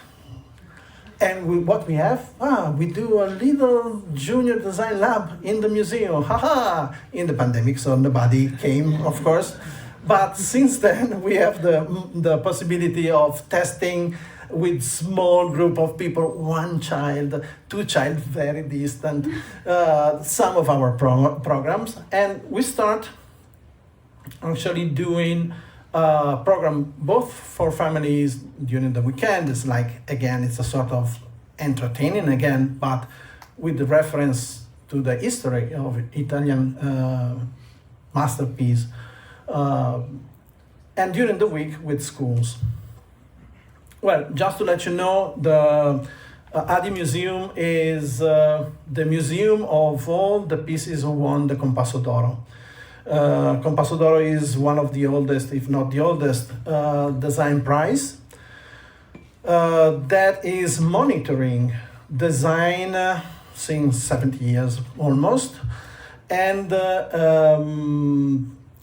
And what we have, we do a little junior design lab in the museum, in the pandemic, so nobody came, of course. But since then, we have the possibility of testing with small group of people, 1 child, 2 child, very distant, some of our programs. And we start actually doing program both for families during the weekend. It's like, again, it's a sort of entertaining again, but with the reference to the history of Italian masterpiece, and during the week with schools. Well, just to let you know, the Adi Museum is the museum of all the pieces who won the Compasso d'Oro. Compasso d'Oro is one of the oldest, if not the oldest, design prize. that is monitoring design since 70 years almost, and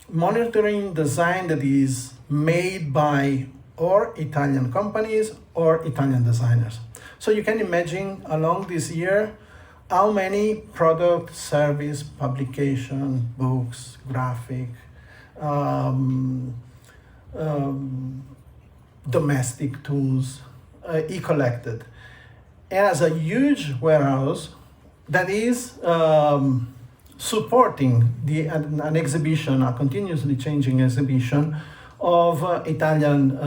monitoring design that is made by or Italian companies or Italian designers. So you can imagine along this year how many product, service, publication, books, graphic, domestic tools he collected. It has a huge warehouse that is supporting an exhibition, a continuously changing exhibition of Italian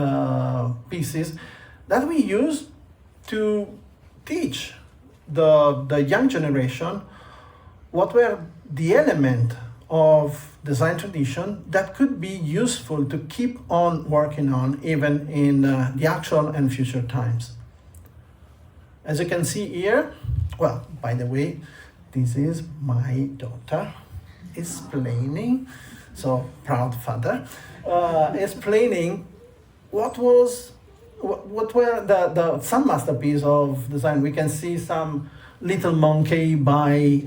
pieces that we use to teach the young generation what were the element of design tradition that could be useful to keep on working on even in the actual and future times. As you can see here, well, by the way, this is my daughter explaining, so proud father, explaining what were some masterpieces of design. We can see some Little Monkey by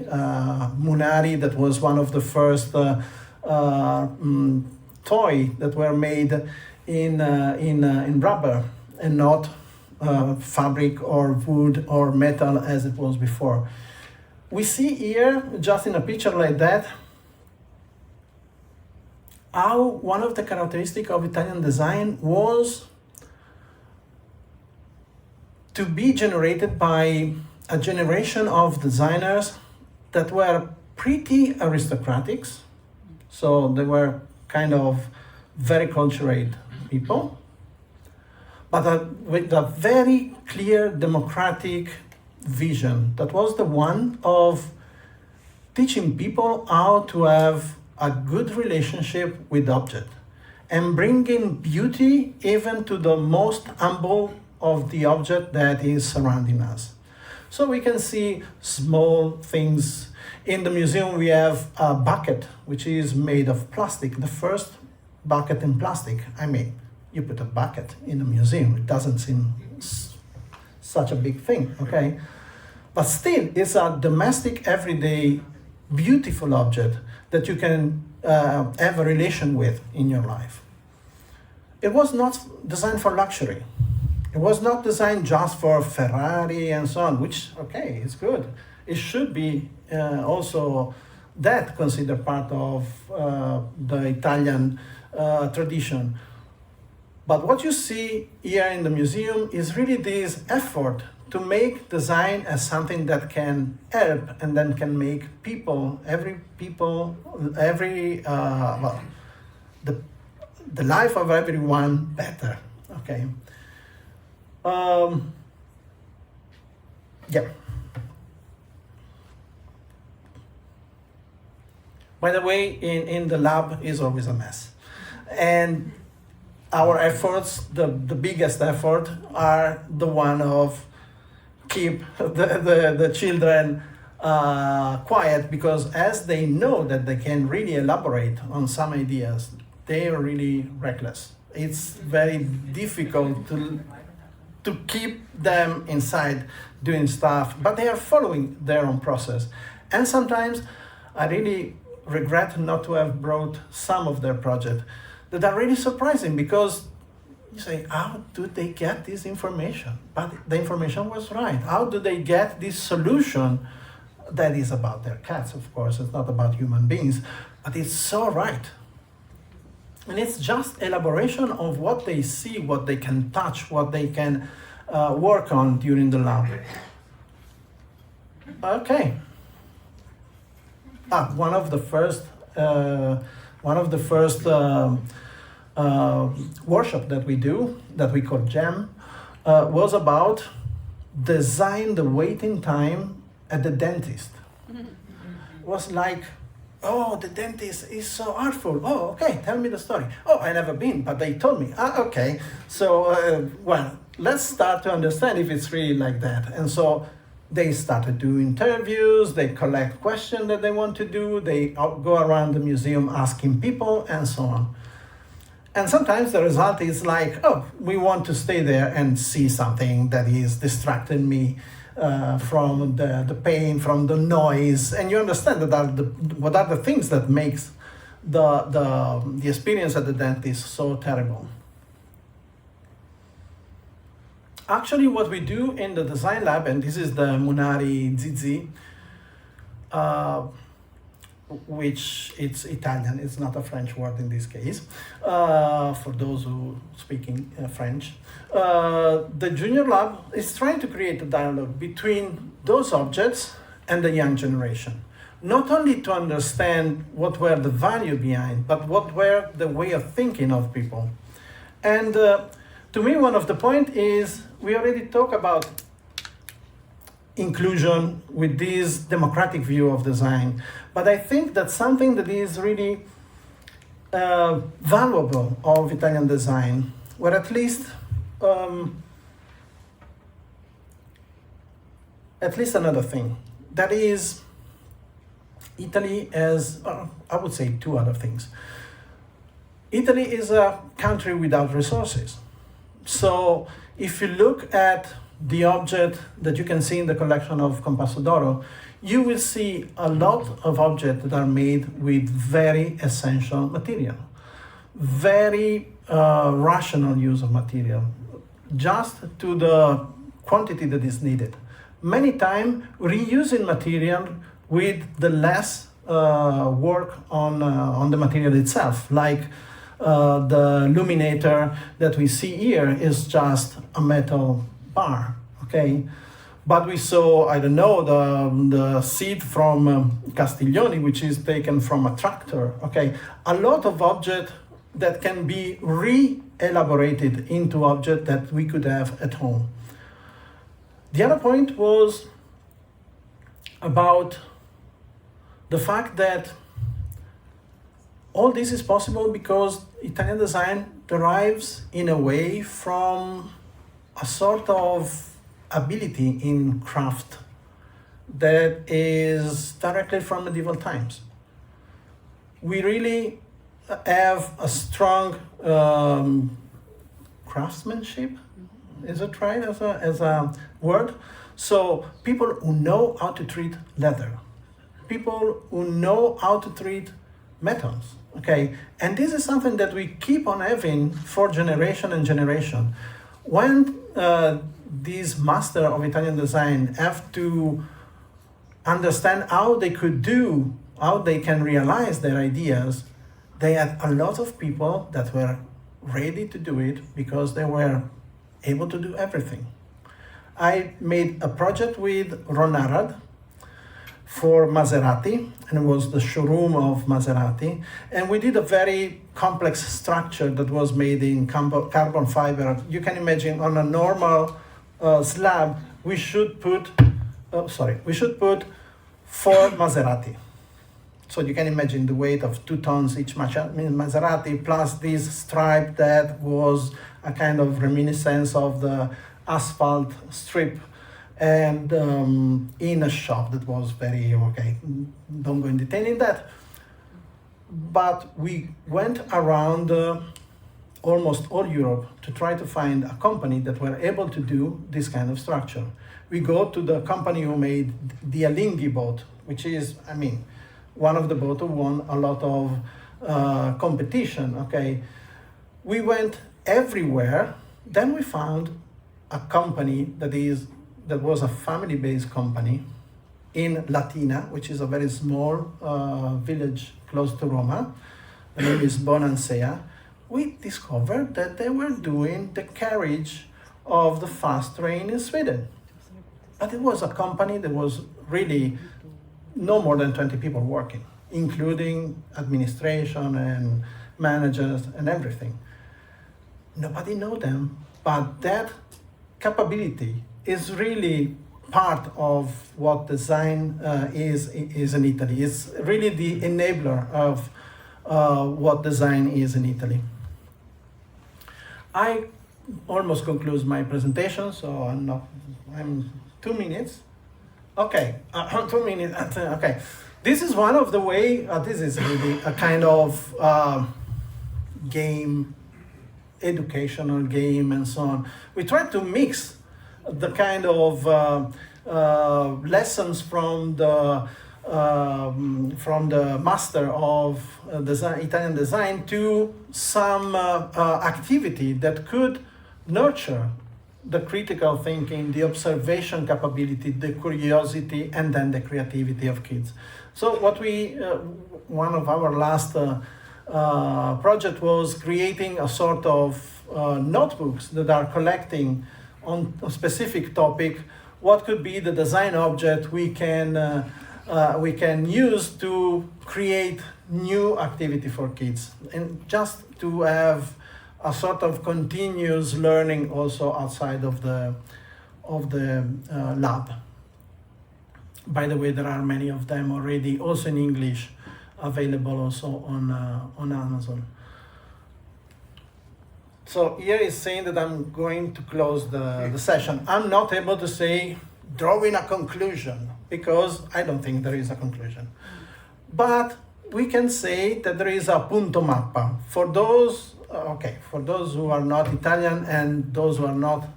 Munari, that was one of the first toy that were made in rubber and not fabric or wood or metal as it was before. We see here, just in a picture like that, how one of the characteristics of Italian design was to be generated by a generation of designers that were pretty aristocratic, so they were kind of very cultured people, but with a very clear democratic vision that was the one of teaching people how to have a good relationship with object and bringing beauty even to the most humble of the object that is surrounding us. So we can see small things. In the museum we have a bucket which is made of plastic, the first bucket in plastic. I mean, you put a bucket in a museum, it doesn't seem such a big thing, okay? But still, it's a domestic, everyday, beautiful object that you can have a relation with in your life. It was not designed for luxury. It was not designed just for Ferrari and so on, which, okay, it's good. It should be also that considered part of the Italian tradition. But what you see here in the museum is really this effort to make design as something that can help and then can make the life of everyone better, okay? Yeah. By the way, in the lab is always a mess. And our efforts, the biggest effort, are the one of keep the children quiet, because as they know that they can really elaborate on some ideas, they are really reckless. It's very difficult to keep them inside doing stuff, but they are following their own process. And sometimes I really regret not to have brought some of their projects that are really surprising, because you say, how do they get this information? But the information was right. How do they get this solution that is about their cats, of course, it's not about human beings, but it's so right. And it's just elaboration of what they see, what they can touch, what they can work on during the lab. Okay. One of the first workshop that we do, that we call Jam, was about design the waiting time at the dentist. It was like, oh, the dentist is so artful. Oh, okay, tell me the story. Oh, I never been, but they told me. Okay. So, well, let's start to understand if it's really like that. And so they started doing interviews, they collect questions that they want to do, they go around the museum asking people, and so on. And sometimes the result is like, oh, we want to stay there and see something that is distracting me from the pain, from the noise. And you understand what are the things that makes the experience at the dentist so terrible. Actually, what we do in the design lab, and this is the Munari Zizi, which it's Italian, it's not a French word in this case, for those who speaking French. The junior lab is trying to create a dialogue between those objects and the young generation. Not only to understand what were the value behind, but what were the way of thinking of people. And to me, one of the point is, we already talk about inclusion with this democratic view of design, but I think that something that is really valuable of Italian design, or at least another thing, that is Italy as, I would say two other things. Italy is a country without resources. So if you look at the object that you can see in the collection of Compasso d'Oro, you will see a lot of objects that are made with very essential material, very rational use of material, just to the quantity that is needed. Many times reusing material with the less work on the material itself, like the illuminator that we see here is just a metal bar, okay? But we saw, I don't know, the seat from Castiglioni, which is taken from a tractor, okay? A lot of objects that can be re-elaborated into objects that we could have at home. The other point was about the fact that all this is possible because Italian design derives in a way from a sort of ability in craft that is directly from medieval times. We really have a strong craftsmanship, is it right as a word? So people who know how to treat leather, people who know how to treat metals, okay? And this is something that we keep on having for generation and generation. When these masters of Italian design have to understand how they could do, how they can realize their ideas, they had a lot of people that were ready to do it because they were able to do everything. I made a project with Ron Arad for Maserati, and it was the showroom of Maserati, and we did a very complex structure that was made in carbon fiber. You can imagine on a normal slab, we should put 4 Maserati. So you can imagine the weight of 2 tons each Maserati, plus this stripe that was a kind of reminiscence of the asphalt strip, and in a shop that was very, okay, don't go in detail in that. But we went around almost all Europe to try to find a company that were able to do this kind of structure. We go to the company who made the Alinghi boat, which is, I mean, one of the boats who won a lot of competition, okay? We went everywhere. Then we found a company that was a family-based company in Latina, which is a very small village close to Roma. The name is Bonansea. We discovered that they were doing the carriage of the fast train in Sweden. But it was a company that was really no more than 20 people working, including administration and managers and everything. Nobody know them, but that capability is really part of what design is in Italy. It's really the enabler of what design is in Italy. I almost conclude my presentation, so I'm 2 minutes. Okay, 2 minutes, okay. This is one of the way, this is really a kind of game educational game and so on. We try to mix the kind of lessons from the master of Italian design to some activity that could nurture the critical thinking, the observation capability, the curiosity, and then the creativity of kids. So what one of our last project was creating a sort of notebooks that are collecting on a specific topic what could be the design object we can use to create new activity for kids, and just to have a sort of continuous learning also outside of the lab. By the way, there are many of them already, also in English, available also on Amazon. So here is saying that I'm going to close the session. I'm not able to say drawing a conclusion because I don't think there is a conclusion. But we can say that there is a punto mappa. For those who are not Italian and those who are not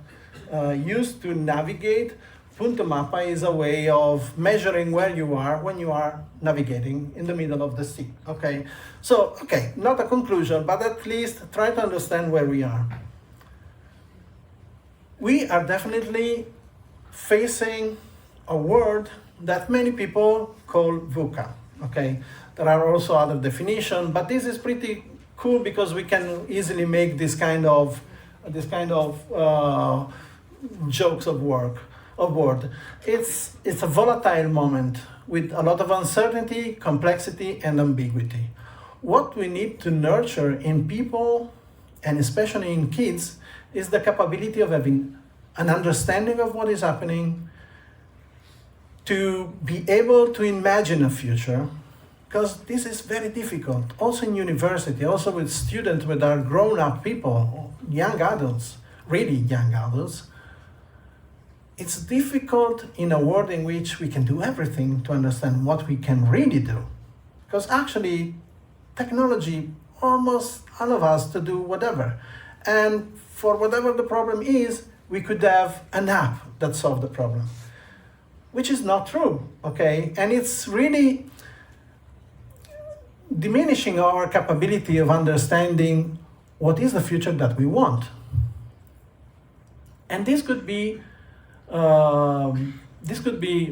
used to navigate, punto mappa is a way of measuring where you are when you are navigating in the middle of the sea. Okay, so not a conclusion, but at least try to understand where we are. We are definitely facing a word that many people call VUCA. Okay, there are also other definitions, but this is pretty cool because we can easily make this kind of jokes of word. It's a volatile moment with a lot of uncertainty, complexity, and ambiguity. What we need to nurture in people, and especially in kids, is the capability of having an understanding of what is happening, to be able to imagine a future, because this is very difficult. Also in university, also with students that are grown-up people, young adults, really young adults, it's difficult in a world in which we can do everything to understand what we can really do. Because actually, technology almost all of us to do whatever. And for whatever the problem is, we could have an app that solves the problem, which is not true, okay? And it's really diminishing our capability of understanding what is the future that we want. And this could be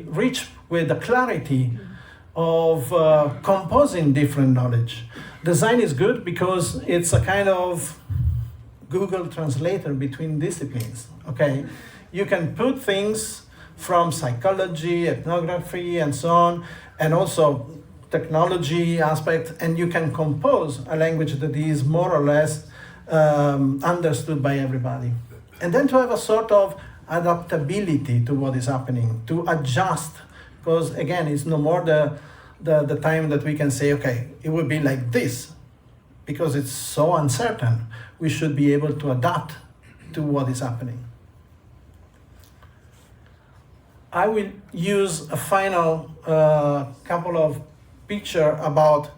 reached with the clarity of composing different knowledge. Design is good because it's a kind of Google translator between disciplines, okay? You can put things from psychology, ethnography, and so on, and also technology aspect, and you can compose a language that is more or less understood by everybody. And then to have a sort of adaptability to what is happening, to adjust, because again, it's no more the time that we can say, okay, it will be like this, because it's so uncertain. We should be able to adapt to what is happening. I will use a final couple of pictures about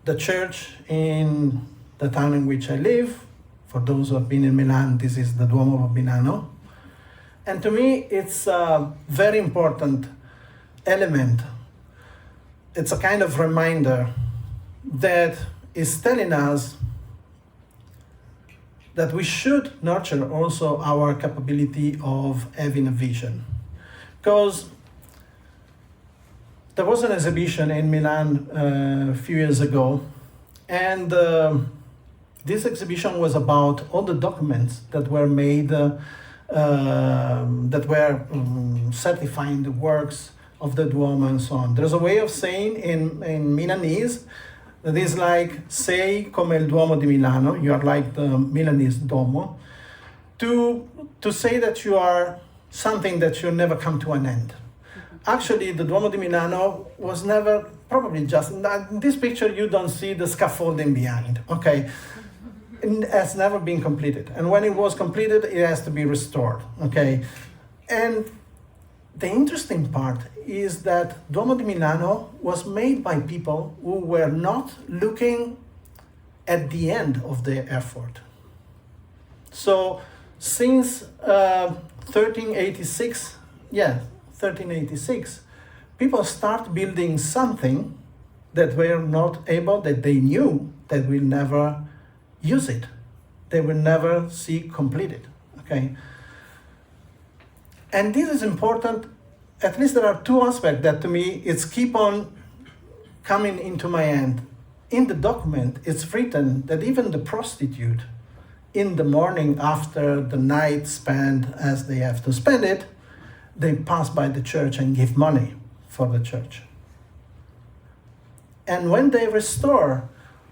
the church in the town in which I live. For those who have been in Milan, this is the Duomo of Milano. And to me, it's a very important element. It's a kind of reminder that is telling us that we should nurture also our capability of having a vision. Because there was an exhibition in Milan a few years ago, and this exhibition was about all the documents that were made, that were certifying the works of the Duomo and so on. There's a way of saying in Milanese that is like, sei come il Duomo di Milano, you are like the Milanese Duomo, to say that you are something that should never come to an end. Actually, the Duomo di Milano was never, probably just, in this picture you don't see the scaffolding behind, okay? It has never been completed. And when it was completed, it has to be restored, okay? And the interesting part is that Duomo di Milano was made by people who were not looking at the end of their effort. So since 1386, people start building something that were not able, that they knew that will never use it. They will never see completed, okay? And this is important. At least there are two aspects that to me, it's keep on coming into my hand. In the document, it's written that even the prostitute, in the morning after the night spent as they have to spend it, they pass by the church and give money for the church. And when they restore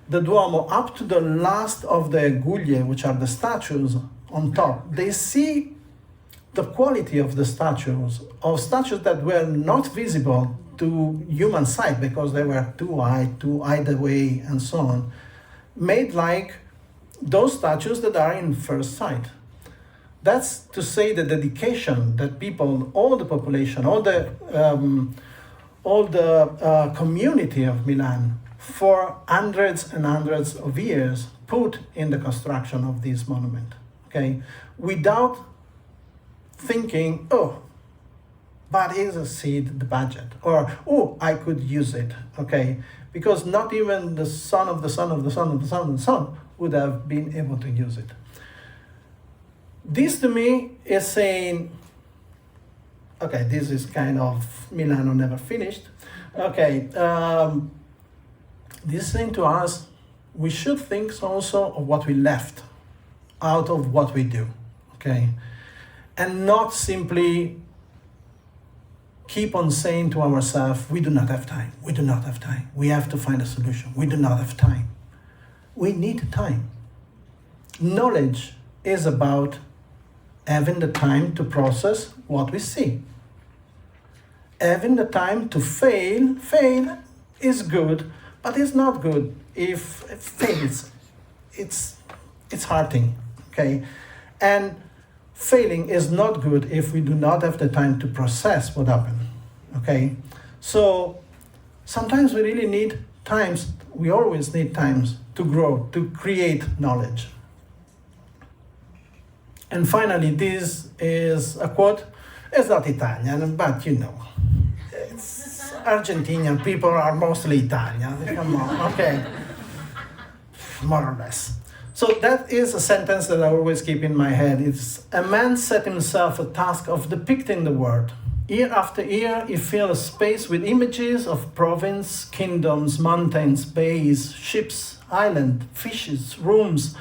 the Duomo up to the last of the guglie, which are the statues on top, they see the quality of the statues that were not visible to human sight because they were too high, too either way, and so on, made like those statues that are in first sight. That's to say the dedication that people, all the population, all the community of Milan for hundreds and hundreds of years put in the construction of this monument, okay? Without thinking, oh, but is a seed the budget, or oh, I could use it, okay? Because not even the son of the son of the son of the son of the son would have been able to use it. This to me is saying, okay, this is kind of Milano never finished. Okay, this is saying to us, we should think also of what we left out of what we do, okay? And not simply keep on saying to ourselves, we do not have time, we do not have time, we have to find a solution, we do not have time. We need time. Knowledge is about having the time to process what we see. Having the time to fail is good, but it's not good if it fails. It's hurting, okay? And failing is not good if we do not have the time to process what happened, okay? So sometimes we really need times, we always need times to grow, to create knowledge. And finally, this is a quote. It's not Italian, but you know, it's Argentinian people are mostly Italian. Come on, okay, more or less. So that is a sentence that I always keep in my head. It's, a man set himself a task of depicting the world. Year after year, he filled a space with images of province, kingdoms, mountains, bays, ships, islands, fishes, rooms,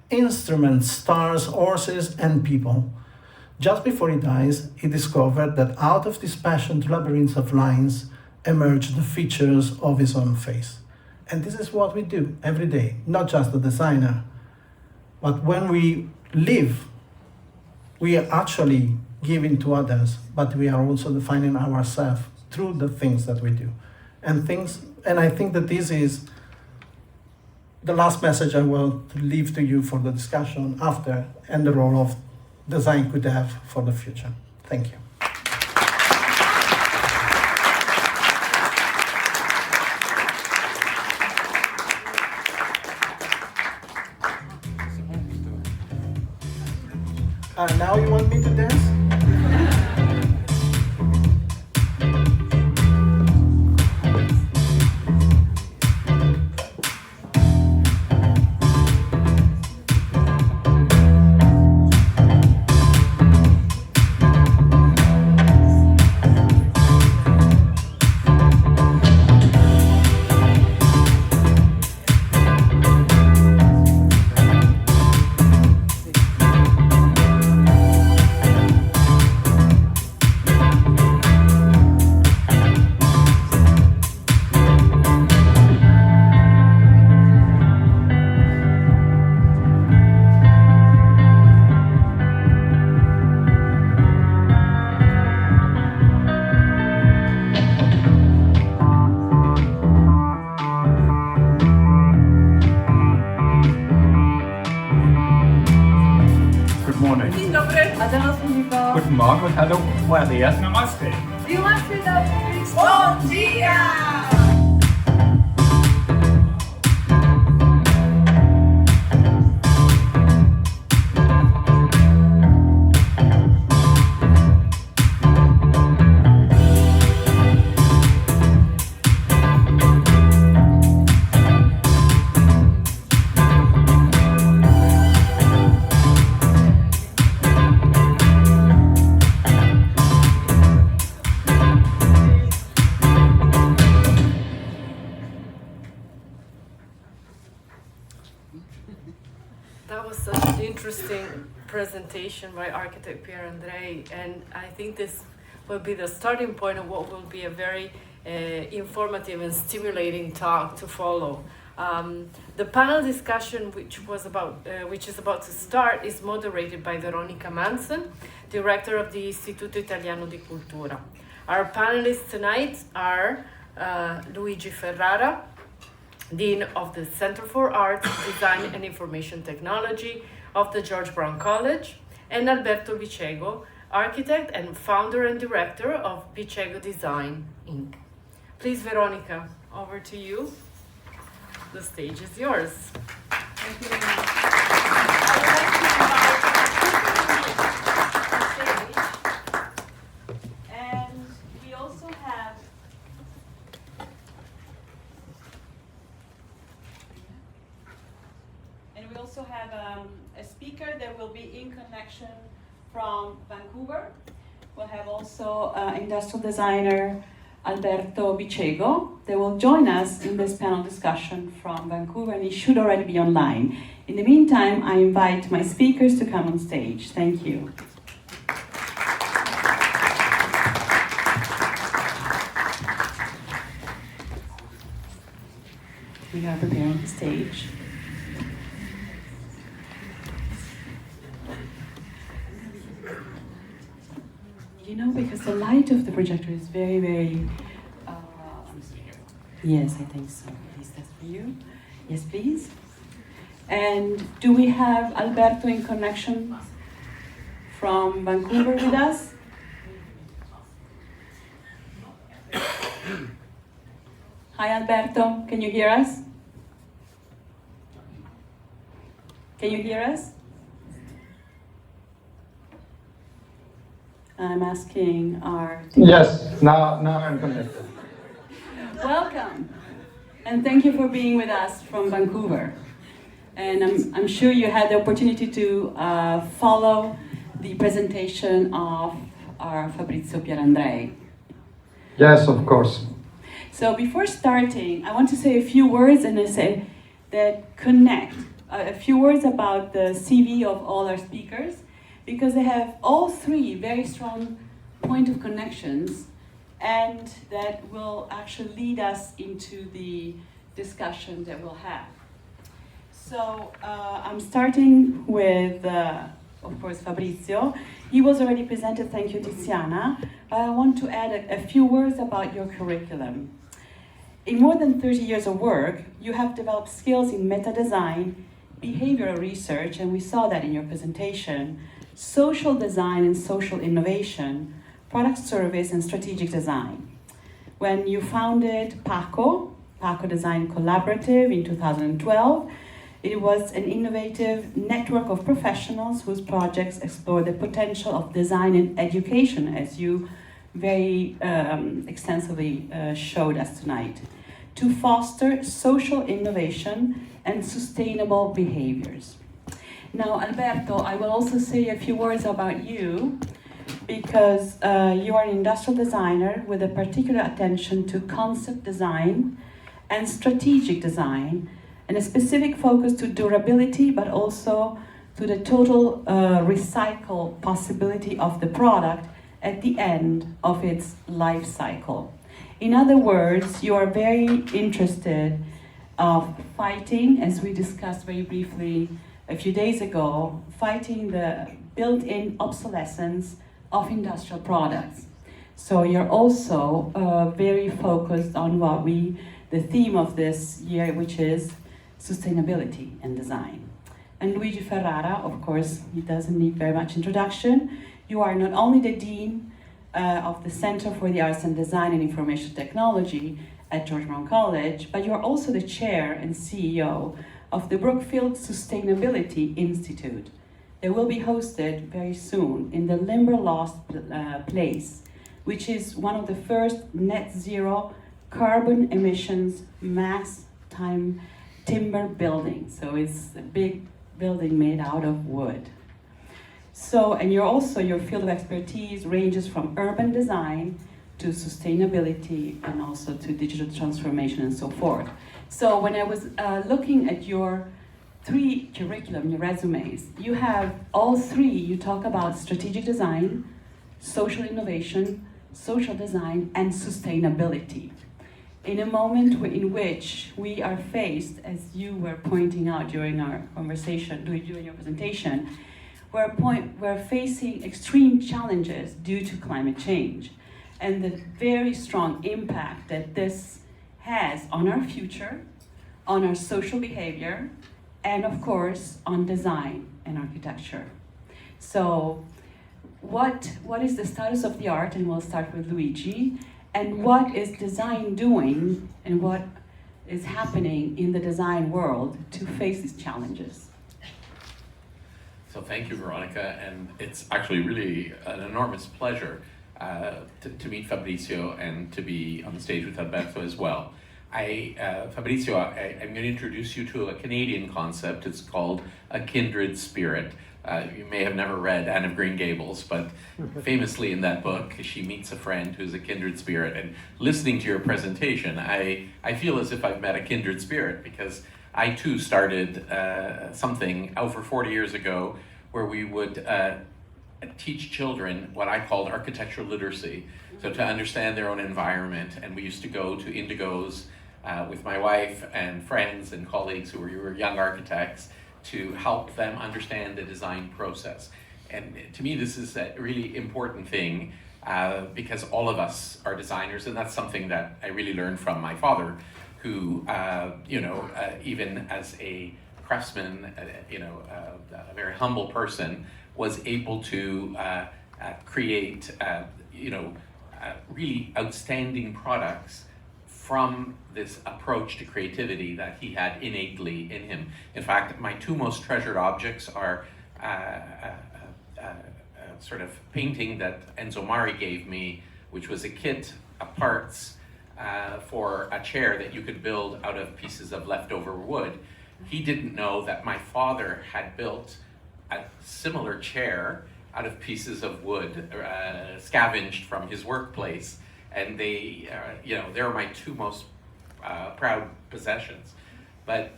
instruments, stars, horses, and people. Just before he dies, he discovered that out of this passionate labyrinth of lines emerged the features of his own face. And this is what we do every day, not just the designer, but when we live, we are actually giving to others, but we are also defining ourselves through the things that we do. And I think that this is the last message I will leave to you for the discussion after, and the role of design could have for the future. Thank you. Now you want me to dance? Guten Morgen und hallo. Buenos días. Namaste. Bom dia! interesting presentation by architect Pier Andrei, and I think this will be the starting point of what will be a very informative and stimulating talk to follow. The panel discussion, which is about to start, is moderated by Veronica Manson, director of the Istituto Italiano di Cultura. Our panelists tonight are Luigi Ferrara, Dean of the Center for Arts, Design and Information Technology of the George Brown College, and Alberto Bicego, architect and founder and director of Bicego Design, Inc. Please, Veronica, over to you. The stage is yours. Thank you very much. I would like to invite the stage, and we also have a speaker that will be in connection from Vancouver. We'll have also industrial designer Alberto Bicego. They will join us in this panel discussion from Vancouver, and it should already be online. In the meantime, I invite my speakers to come on stage. Thank you. We are preparing the stage. You know, because the light of the projector is very, very... Yes, I think so. Is that for you? Yes, please. And do we have Alberto in connection from Vancouver with us? Hi, Alberto. Can you hear us? Can you hear us? I'm asking our... Yes, now I'm connected. Welcome, and thank you for being with us from Vancouver. And I'm sure you had the opportunity to follow the presentation of our Fabrizio Pier Andrei. Yes, of course. So before starting, I want to say a few words and I say that connect, a few words about the CV of all our speakers, because they have all three very strong point of connections, and that will actually lead us into the discussion that we'll have. So I'm starting with, of course, Fabrizio. He was already presented, thank you, Tiziana. But I want to add a few words about your curriculum. In more than 30 years of work, you have developed skills in meta design, behavioral research, and we saw that in your presentation, social design and social innovation, product service and strategic design. When you founded Paco Design Collaborative in 2012, it was an innovative network of professionals whose projects explore the potential of design and education, as you very extensively showed us tonight, to foster social innovation and sustainable behaviors. Now, Alberto, I will also say a few words about you, because you are an industrial designer with a particular attention to concept design and strategic design, and a specific focus to durability, but also to the total recycle possibility of the product at the end of its life cycle. In other words, you are very interested of fighting, as we discussed very briefly a few days ago, fighting the built-in obsolescence of industrial products. So you're also very focused on the theme of this year, which is sustainability and design. And Luigi Ferrara, of course, he doesn't need very much introduction. You are not only the Dean of the Center for the Arts and Design and Information Technology at George Brown College, but you are also the chair and CEO of the Brookfield Sustainability Institute. They will be hosted very soon in the Limberlost Place, which is one of the first net zero carbon emissions mass timber buildings. So it's a big building made out of wood. So, and your field of expertise ranges from urban design to sustainability and also to digital transformation and so forth. So when I was looking at your 3 curriculum, your resumes. You have all 3, you talk about strategic design, social innovation, social design, and sustainability. In a moment in which we are faced, as you were pointing out during our conversation, during your presentation, we're facing extreme challenges due to climate change and the very strong impact that this has on our future, on our social behavior, and of course, on design and architecture. So what is the status of the art, and we'll start with Luigi, and what is design doing, and what is happening in the design world to face these challenges? So thank you, Veronica, and it's actually really an enormous pleasure to meet Fabrizio and to be on the stage with Alberto as well. Fabrizio, I'm going to introduce you to a Canadian concept. It's called a kindred spirit. You may have never read Anne of Green Gables, but famously in that book, she meets a friend who's a kindred spirit. And listening to your presentation, I feel as if I've met a kindred spirit, because I too started something over 40 years ago where we would teach children what I called architectural literacy, so to understand their own environment. And we used to go to Indigos with my wife and friends and colleagues who were young architects to help them understand the design process. And to me, this is a really important thing because all of us are designers, and that's something that I really learned from my father, who, even as a craftsman, a very humble person, was able to create, really outstanding products from this approach to creativity that he had innately in him. In fact, my 2 most treasured objects are sort of painting that Enzo Mari gave me, which was a kit of parts for a chair that you could build out of pieces of leftover wood. He didn't know that my father had built a similar chair out of pieces of wood scavenged from his workplace. And they're my 2 most proud possessions. But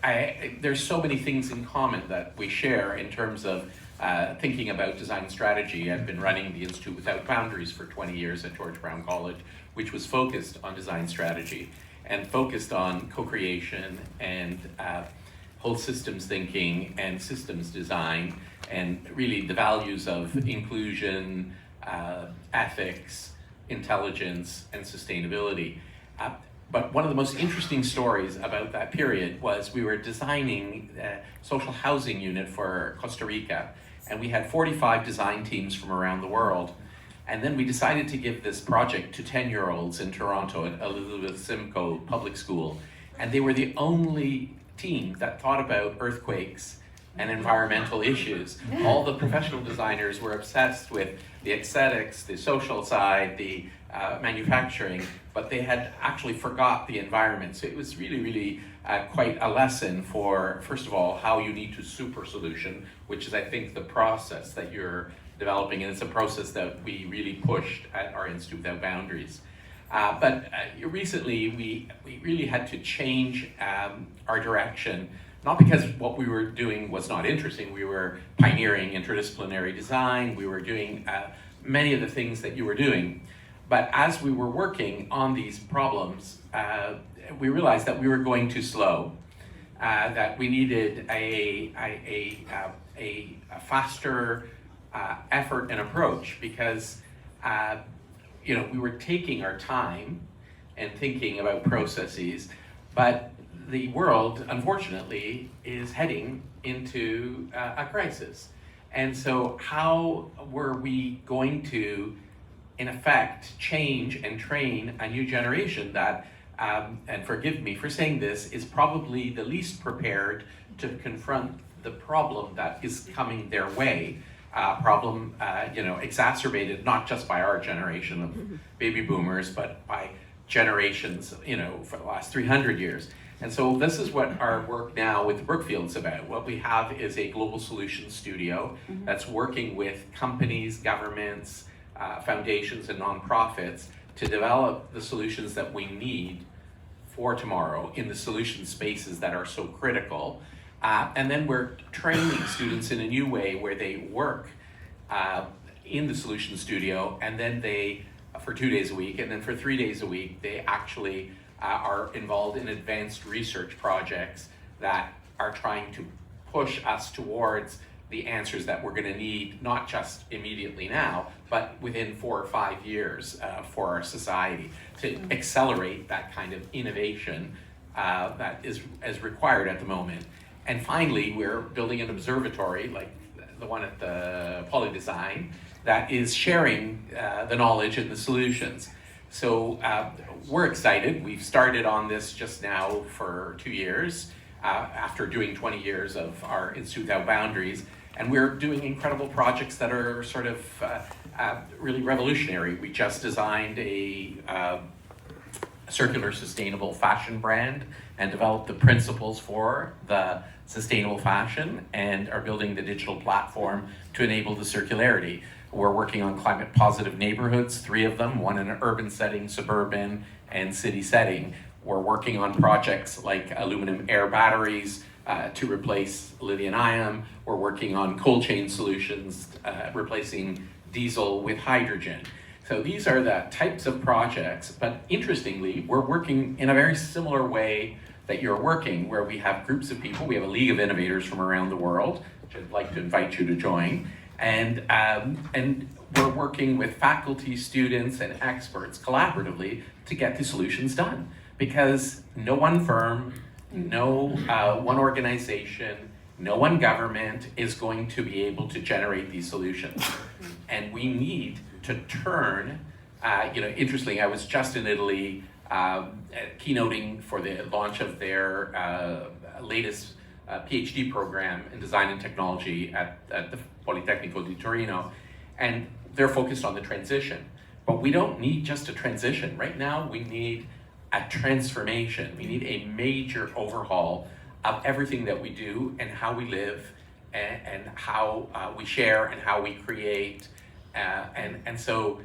there's so many things in common that we share in terms of thinking about design strategy. I've been running the Institute Without Boundaries for 20 years at George Brown College, which was focused on design strategy and focused on co-creation and whole systems thinking and systems design, and really the values of inclusion, ethics, intelligence, and sustainability. But one of the most interesting stories about that period was we were designing a social housing unit for Costa Rica, and we had 45 design teams from around the world. And then we decided to give this project to 10-year-olds in Toronto at Elizabeth Simcoe Public School. And they were the only team that thought about earthquakes and environmental issues. All the professional designers were obsessed with the aesthetics, the social side, the manufacturing, but they had actually forgot the environment. So it was really, really quite a lesson for, first of all, how you need to super solution, which is, I think, the process that you're developing, and it's a process that we really pushed at our Institute Without Boundaries. But recently, we really had to change our direction, not because what we were doing was not interesting. We were pioneering interdisciplinary design. We were doing many of the things that you were doing. But as we were working on these problems, we realized that we were going too slow, that we needed a faster effort and approach, because we were taking our time and thinking about processes, but the world, unfortunately, is heading into a crisis. And so how were we going to, in effect, change and train a new generation that, and forgive me for saying this, is probably the least prepared to confront the problem that is coming their way? Problem, exacerbated not just by our generation of baby boomers, but by generations, for the last 300 years. And so this is what our work now with Brookfield's about. What we have is a global solutions studio that's working with companies, governments, foundations, and nonprofits to develop the solutions that we need for tomorrow in the solution spaces that are so critical. And then we're training students in a new way where they work in the solution studio, and then they, for 2 days a week, and then for 3 days a week, they actually are involved in advanced research projects that are trying to push us towards the answers that we're going to need, not just immediately now, but within 4 or 5 years for our society, to accelerate that kind of innovation that is required at the moment. And finally, we're building an observatory, like the one at the Polydesign, that is sharing the knowledge and the solutions. So we're excited. We've started on this just now for 2 years, after doing 20 years of our Institute Without Boundaries. And we're doing incredible projects that are sort of really revolutionary. We just designed a circular sustainable fashion brand and developed the principles for the sustainable fashion, and are building the digital platform to enable the circularity. We're working on climate positive neighborhoods, 3 of them, one in an urban setting, suburban, and city setting. We're working on projects like aluminum air batteries to replace lithium-ion. We're working on cold chain solutions, replacing diesel with hydrogen. So these are the types of projects, but interestingly, we're working in a very similar way that you're working, where we have groups of people. We have a League of Innovators from around the world, which I'd like to invite you to join. And we're working with faculty, students, and experts collaboratively to get the solutions done. Because no one firm, no one organization, no one government is going to be able to generate these solutions. And we need to turn, interestingly, I was just in Italy keynoting for the launch of their latest PhD program in design and technology at the Politecnico di Torino, and they're focused on the transition. But we don't need just a transition. Right now, we need a transformation. We need a major overhaul of everything that we do and how we live and how we share and how we create. So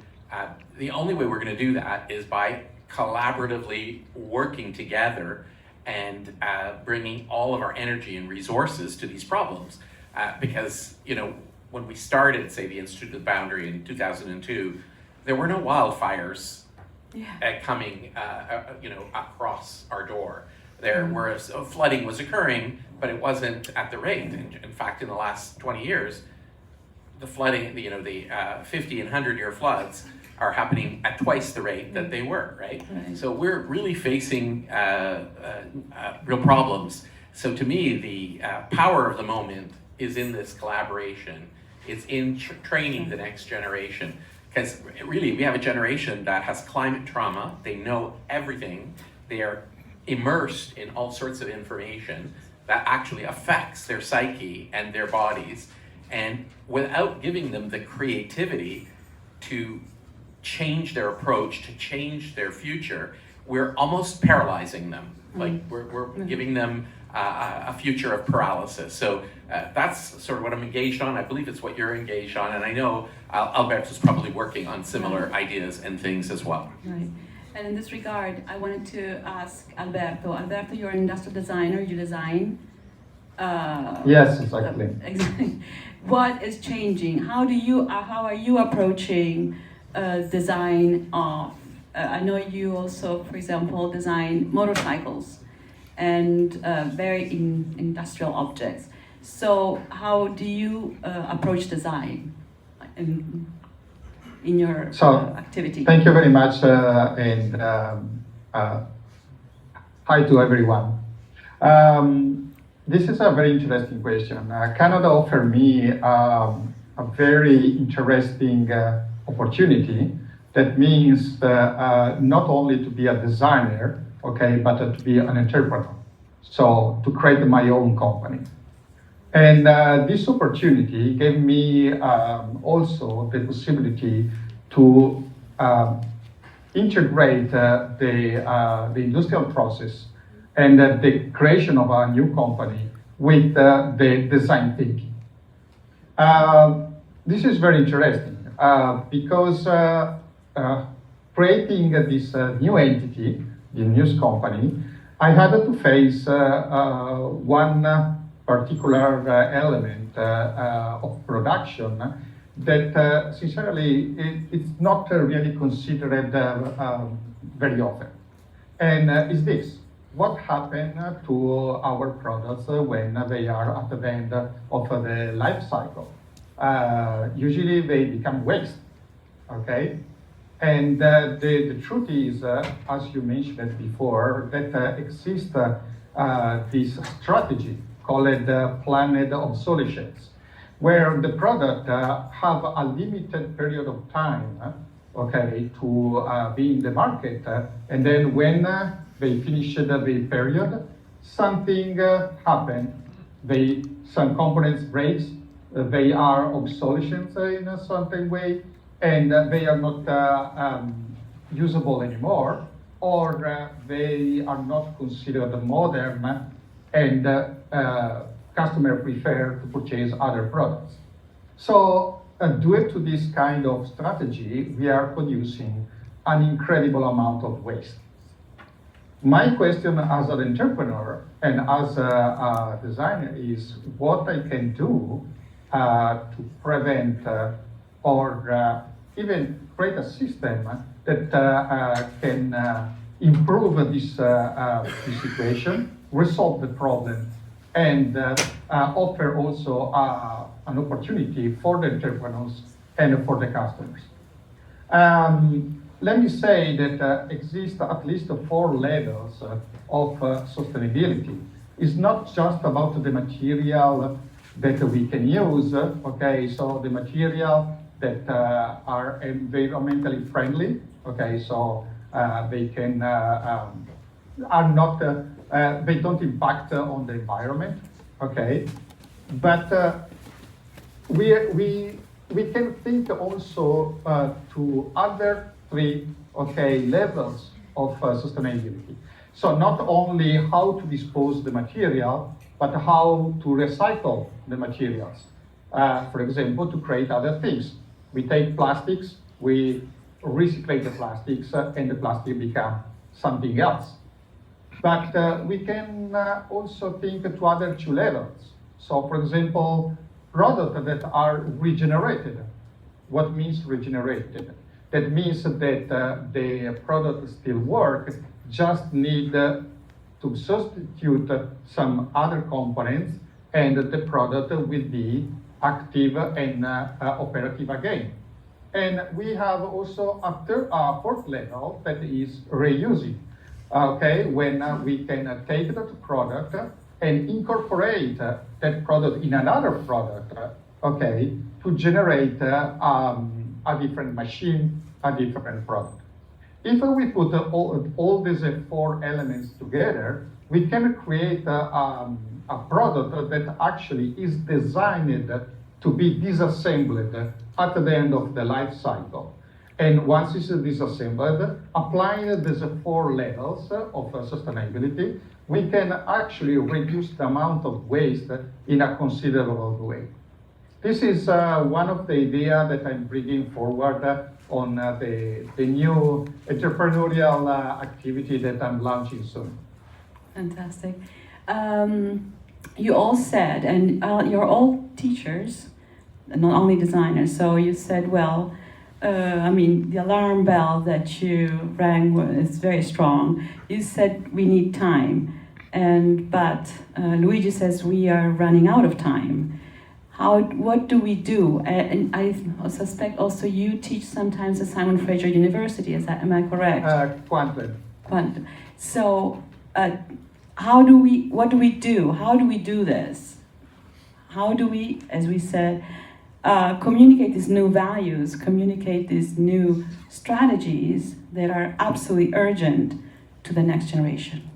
the only way we're going to do that is by collaboratively working together and bringing all of our energy and resources to these problems. Because, when we started, say, the Institute of the Boundary in 2002, there were no wildfires coming, across our door. There were flooding was occurring, but it wasn't at the rate. In fact, in the last 20 years, the flooding, the 50 and 100-year floods are happening at twice the rate that they were, right? So we're really facing real problems. So to me, the power of the moment is in this collaboration. It's in training the next generation. Because really, we have a generation that has climate trauma. They know everything. They are immersed in all sorts of information that actually affects their psyche and their bodies. And without giving them the creativity to change their approach, to change their future, we're almost paralyzing them. Like we're giving them a future of paralysis. So that's sort of what I'm engaged on. I believe it's what you're engaged on. And I know Alberto's probably working on similar ideas and things as well. Right. And in this regard, I wanted to ask Alberto. Alberto, you're an industrial designer. You design. Yes, exactly. Exactly. What is changing? How are you approaching design of? I know you also, for example, design motorcycles and very industrial objects. So how do you approach design in your activity? Thank you very much, and hi to everyone. This is a very interesting question. Canada offered me a very interesting opportunity. That means not only to be a designer, okay, but to be an entrepreneur. So to create my own company. And this opportunity gave me also the possibility to integrate the industrial process and the creation of a new company with the design thinking. This is very interesting because creating this new entity, the news company, I had to face one particular element of production that, sincerely, it's not really considered very often. And is this: what happened to our products when they are at the end of the life cycle? Usually they become waste, okay? And the truth is, as you mentioned before, that exists this strategy called planned obsolescence, where the product have a limited period of time, okay, to be in the market, and then when they finish the period, something happened. Some components breaks, they are obsolescent in a certain way, and they are not usable anymore, or they are not considered modern, and customers prefer to purchase other products. So due to this kind of strategy, we are producing an incredible amount of waste. My question as an entrepreneur and as a designer is what I can do to prevent or even create a system that can improve this situation, resolve the problem, and offer also an opportunity for the entrepreneurs and for the customers. Let me say that exist at least 4 levels of sustainability. It's not just about the material that we can use, okay, so the material that are environmentally friendly, okay, so they can are not they don't impact on the environment, okay, but we can think also to other 3 levels of sustainability. So not only how to dispose the material, but how to recycle the materials. For example, to create other things. We take plastics, we recycle the plastics, and the plastic becomes something else. But we can also think to other 2 levels. So for example, products that are regenerated. What means regenerated? That means that the product still works, just need to substitute some other components, and the product will be active and operative again. And we have also a 4th level that is reusing. Okay, when we can take that product and incorporate that product in another product, okay, to generate a different machine, a different product. If we put all these 4 elements together, we can create a product that actually is designed to be disassembled at the end of the life cycle. And once it's disassembled, applying these 4 levels of sustainability, we can actually reduce the amount of waste in a considerable way. This is one of the ideas that I'm bringing forward on the new entrepreneurial activity that I'm launching soon. Fantastic. You all said, and you're all teachers, not only designers, so you said, well, I mean, the alarm bell that you rang is very strong. You said we need time, but Luigi says we are running out of time. What do we do? And I suspect also you teach sometimes at Simon Fraser University. Am I correct? Quantum. So, what do we do? How do we do this? How do we, as we said, communicate these new values, communicate these new strategies that are absolutely urgent to the next generation?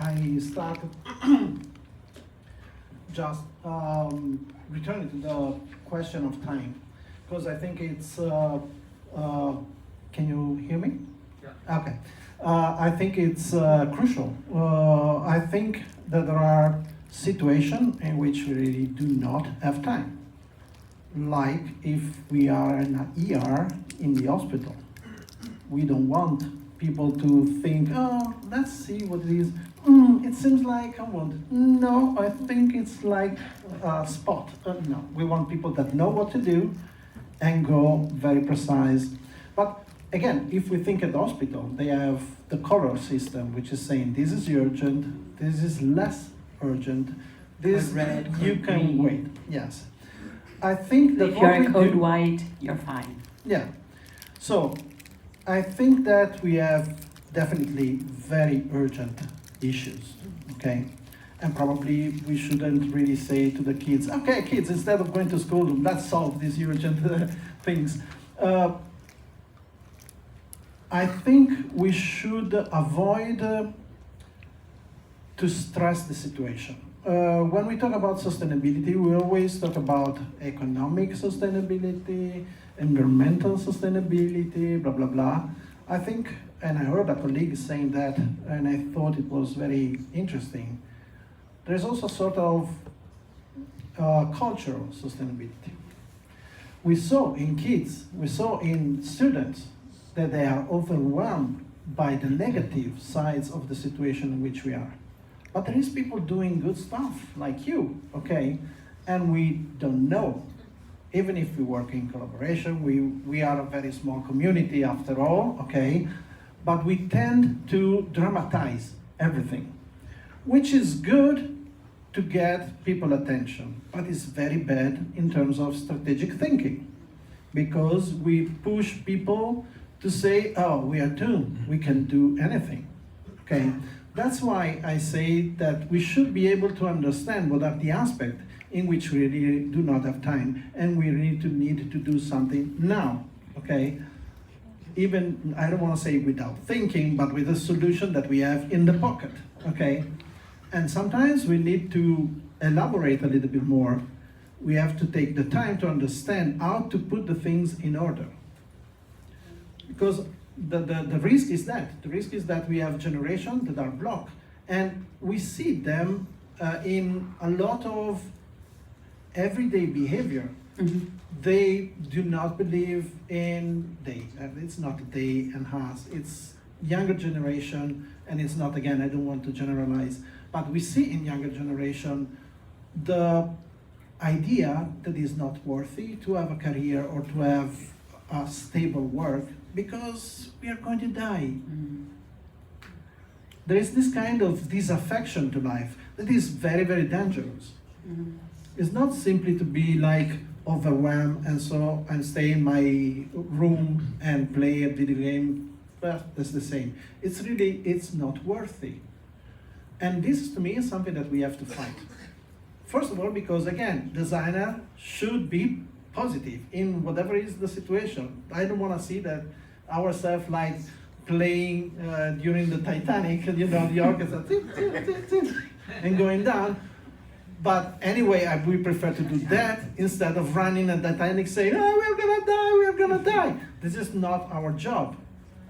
I start just returning to the question of time, because I think it's, can you hear me? Yeah. Okay. I think it's crucial. I think that there are situations in which we really do not have time. Like if we are in an ER in the hospital. We don't want people to think, oh, let's see what it is It seems like I want. No, I think it's like a spot. No, we want people that know what to do and go very precise. But again, if we think at the hospital, they have the color system, which is saying this is urgent, this is less urgent, this Code red, you code can green. wait. Yes, I think that If what you're we a code do- white, you're fine. yeah. So I think that we have definitely very urgent issues, okay? And probably we shouldn't really say to the kids, okay, kids, instead of going to school, let's solve these urgent things. I think we should avoid to stress the situation. When we talk about sustainability, we always talk about economic sustainability, environmental sustainability, blah, blah, blah. I think, and I heard a colleague saying that, and I thought it was very interesting. There's also sort of cultural sustainability. We saw in kids, we saw in students that they are overwhelmed by the negative sides of the situation in which we are. But there is people doing good stuff, like you, okay? And we don't know. Even if we work in collaboration, we are a very small community after all, okay? But we tend to dramatize everything, which is good to get people attention, but it's very bad in terms of strategic thinking, because we push people to say, oh, we are doomed, we can do anything, okay? That's why I say that we should be able to understand what are the aspects in which we really do not have time, and we need to do something now, okay? Even, I don't want to say without thinking, but with a solution that we have in the pocket, okay? And sometimes we need to elaborate a little bit more. We have to take the time to understand how to put the things in order. Because the risk is that. The risk is that we have generations that are blocked, and we see them in a lot of everyday behavior. Mm-hmm. They do not believe in they. It's not they and us. It's younger generation, and it's not, again, I don't want to generalize, but we see in younger generation the idea that it's not worthy to have a career or to have a stable work because we are going to die. Mm. There is this kind of disaffection to life that is very, very dangerous. Mm. It's not simply to be like overwhelmed and so and stay in my room and play a video game. Well, that's the same. It's really, it's not worthy. And this to me is something that we have to fight. First of all, because again, designer should be positive in whatever is the situation. I don't want to see that ourselves like playing during the Titanic, you know, the orchestra, and going down. But anyway, we prefer to do that instead of running at the Titanic saying, oh, we're gonna die, we're gonna die. This is not our job.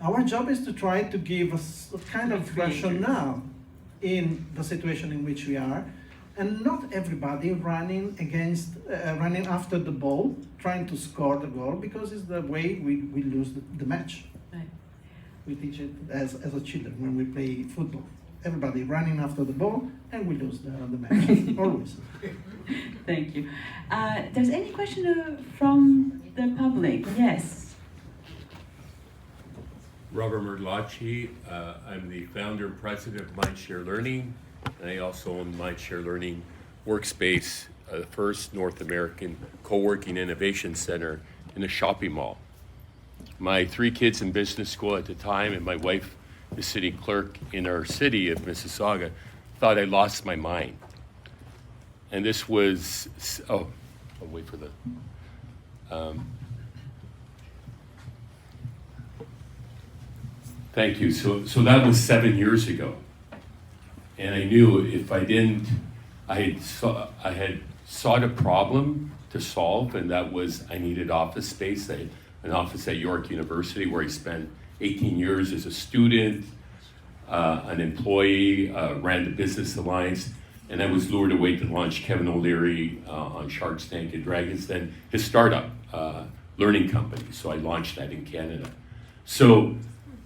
Our job is to try to give us a kind of rationale in the situation in which we are, and not everybody running after the ball, trying to score the goal, because it's the way we lose the match. Right. We teach it as a children when we play football. Everybody running after the ball, and we lose the match, always. Thank you. There's any question from the public? Yes. Robert Merlacci. I'm the founder and president of Mindshare Learning, and I also own Mindshare Learning Workspace, the first North American co-working innovation center in a shopping mall. My 3 kids in business school at the time, and my wife, the city clerk in our city of Mississauga, thought I lost my mind. And this was, I'll wait for the, thank you. So that was 7 years ago. And I knew if I didn't, I had sought a problem to solve, and that was I needed office space. I had an office at York University where I spent 18 years as a student, an employee, ran the Business Alliance, and I was lured away to launch Kevin O'Leary on Shark's Tank and Dragons, then his startup learning company. So I launched that in Canada. So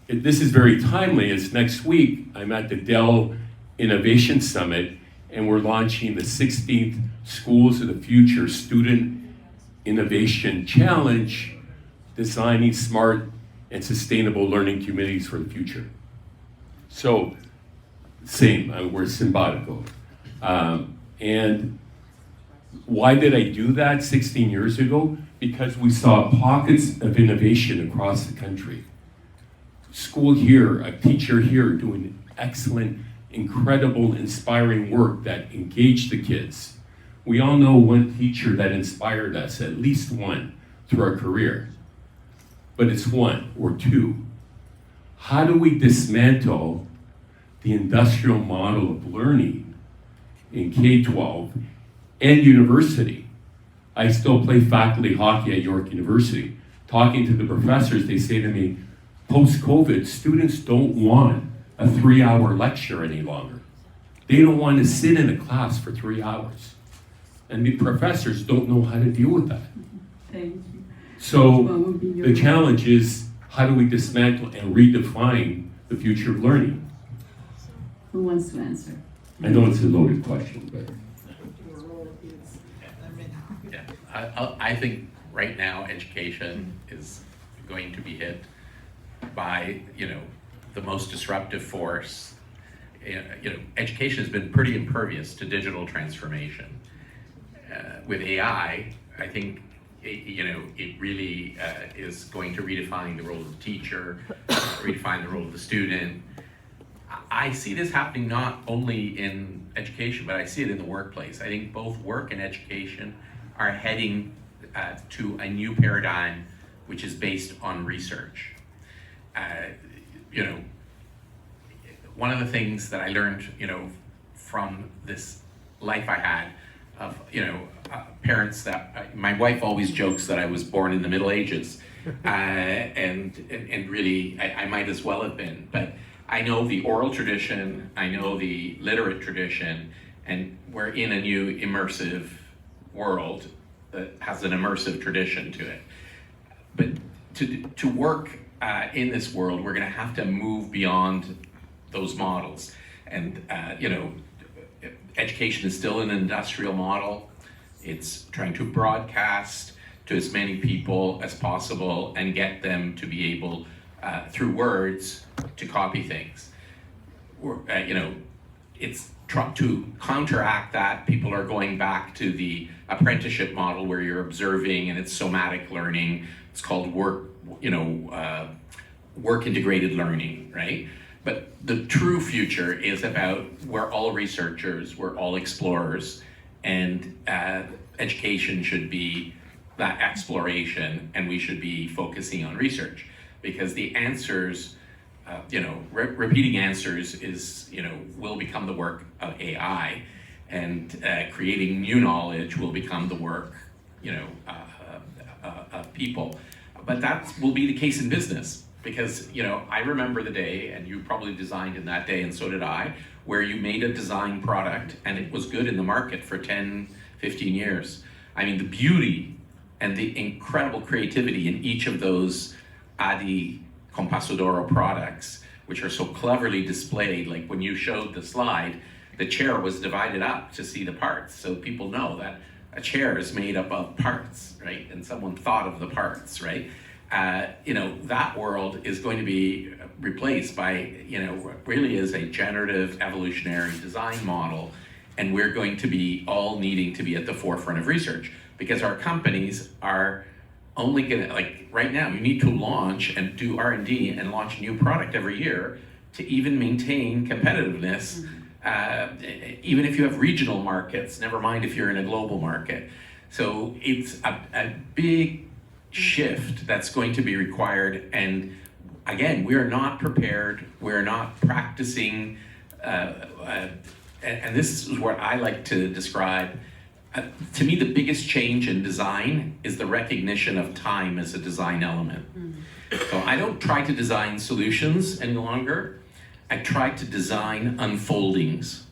this is very timely, as next week I'm at the Dell Innovation Summit, and we're launching the 16th Schools of the Future Student Innovation Challenge, designing smart and sustainable learning communities for the future. So, same, we're symbiotical. And why did I do that 16 years ago? Because we saw pockets of innovation across the country. School here, a teacher here doing excellent, incredible, inspiring work that engaged the kids. We all know one teacher that inspired us, at least one, through our career. But it's one or two. How do we dismantle the industrial model of learning in K-12 and university? I still play faculty hockey at York University. Talking to the professors, they say to me, post-COVID, students don't want a 3-hour lecture any longer. They don't want to sit in a class for 3 hours. And the professors don't know how to deal with that. Thank you. So the challenge is, how do we dismantle and redefine the future of learning? Who wants to answer? I know it's a loaded question, but. Yeah, I think right now education is going to be hit by, the most disruptive force. Education has been pretty impervious to digital transformation. With AI, I think it really is going to redefine the role of the teacher, redefine the role of the student. I see this happening not only in education, but I see it in the workplace. I think both work and education are heading to a new paradigm, which is based on research. One of the things that I learned, from this life I had of, parents that, my wife always jokes that I was born in the Middle Ages, and really, I might as well have been, but I know the oral tradition, I know the literate tradition, and we're in a new immersive world that has an immersive tradition to it. But to work in this world, we're gonna have to move beyond those models. And education is still an industrial model. It's trying to broadcast to as many people as possible and get them to be able, through words, to copy things. It's to counteract that, people are going back to the apprenticeship model where you're observing and it's somatic learning. It's called work integrated learning, right? But the true future is about we're all researchers, we're all explorers, and education should be that exploration, and we should be focusing on research, because the answers, repeating answers is, will become the work of AI, and creating new knowledge will become the work, of people. But that will be the case in business. Because, I remember the day, and you probably designed in that day, and so did I, where you made a design product and it was good in the market for 10, 15 years. I mean, the beauty and the incredible creativity in each of those Adi Compasso d'Oro products, which are so cleverly displayed, like when you showed the slide, the chair was divided up to see the parts. So people know that a chair is made up of parts, right? And someone thought of the parts, right? That world is going to be replaced by, really is a generative evolutionary design model. And we're going to be all needing to be at the forefront of research, because our companies are only gonna, like right now, you need to launch and do R&D and launch a new product every year to even maintain competitiveness, even if you have regional markets, never mind if you're in a global market. So it's a big shift that's going to be required, and again, we are not prepared, we're not practicing, and this is what I like to describe. To me, the biggest change in design is the recognition of time as a design element. So I don't try to design solutions any longer, I try to design unfoldings,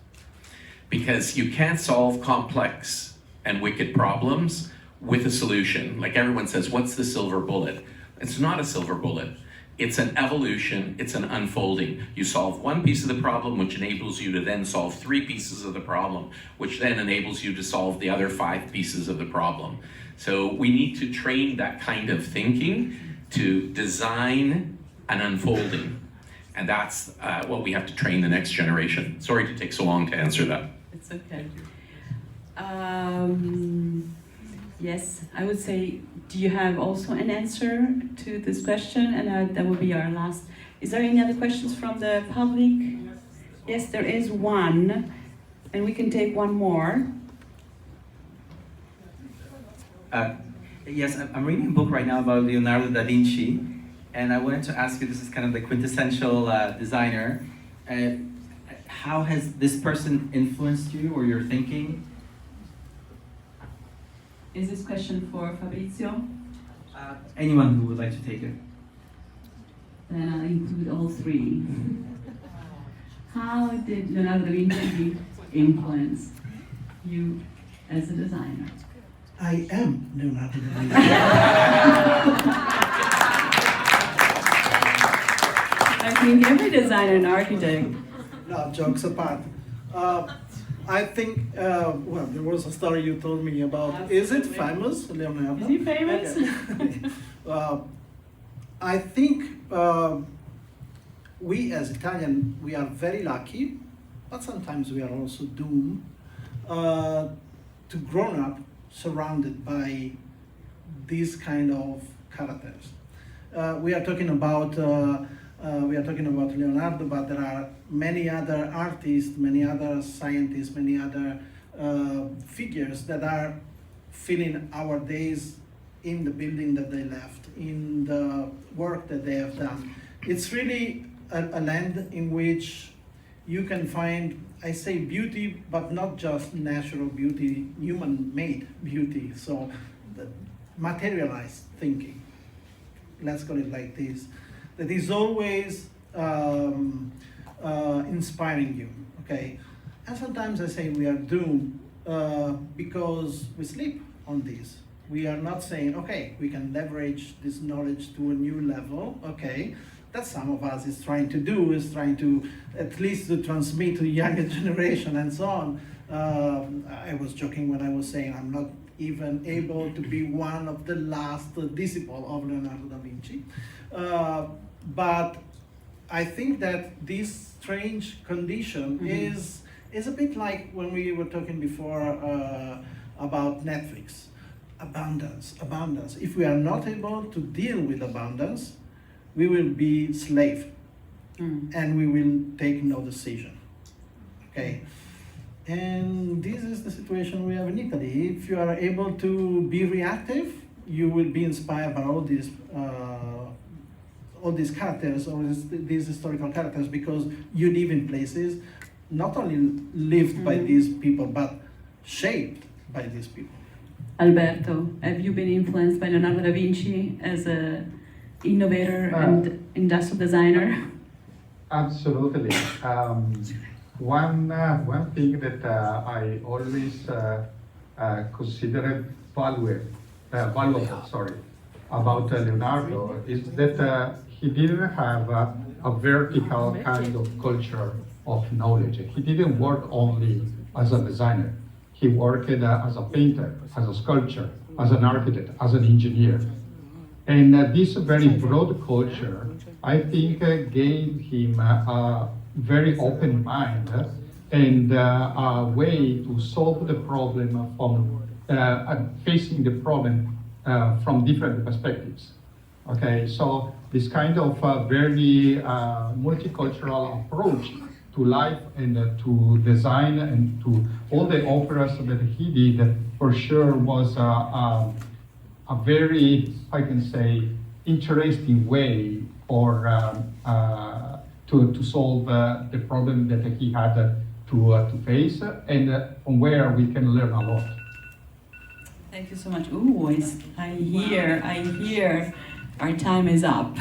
because you can't solve complex and wicked problems with a solution. Like everyone says, what's the silver bullet? It's not a silver bullet. It's an evolution, it's an unfolding. You solve one piece of the problem, which enables you to then solve 3 pieces of the problem, which then enables you to solve the other 5 pieces of the problem. So we need to train that kind of thinking to design an unfolding. And that's what we have to train the next generation. Sorry to take so long to answer that. It's okay. Yes, I would say, do you have also an answer to this question? And that will be our last. Is there any other questions from the public? Yes, there is one, and we can take one more. Yes, I'm reading a book right now about Leonardo da Vinci, and I wanted to ask you, this is kind of the quintessential designer, how has this person influenced you or your thinking? Is this question for Fabrizio? Anyone who would like to take it. Then I'll include all 3. How did Leonardo da Vinci influence you as a designer? I am Leonardo da Vinci. I think every designer and architect. No, jokes apart. I think, well, there was a story you told me about, is it famous, Leonardo? Is he famous? Okay. I think we as Italian, we are very lucky, but sometimes we are also doomed to grow up surrounded by these kind of characters. We are talking about Leonardo, but there are many other artists, many other scientists, many other figures that are filling our days in the building that they left, in the work that they have done. It's really a land in which you can find, I say beauty, but not just natural beauty, human-made beauty, so the materialized thinking, let's call it like this, that is always inspiring you, okay? And sometimes I say we are doomed because we sleep on this. We are not saying, okay, we can leverage this knowledge to a new level, okay? That some of us is trying to do, is trying to at least to transmit to younger generation and so on. I was joking when I was saying I'm not even able to be one of the last disciples of Leonardo da Vinci. But I think that this strange condition is a bit like when we were talking before about Netflix. Abundance. If we are not able to deal with abundance, we will be slave and we will take no decision, okay? And this is the situation we have in Italy. If you are able to be reactive, you will be inspired by all these characters, or these historical characters, because you live in places not only lived by these people, but shaped by these people. Alberto, have you been influenced by Leonardo da Vinci as a innovator and industrial designer? Absolutely. One thing that I always considered valuable about Leonardo is that he didn't have a vertical kind of culture of knowledge. He didn't work only as a designer. He worked as a painter, as a sculptor, as an architect, as an engineer. And this very broad culture, I think, gave him a very open mind and a way to solve the problem from facing the problem from different perspectives. Okay, so this kind of very multicultural approach to life and to design and to all the operas that he did, for sure was a very, I can say, interesting way for to solve the problem that he had to face, and from where we can learn a lot. Thank you so much. Ooh, I hear our time is up.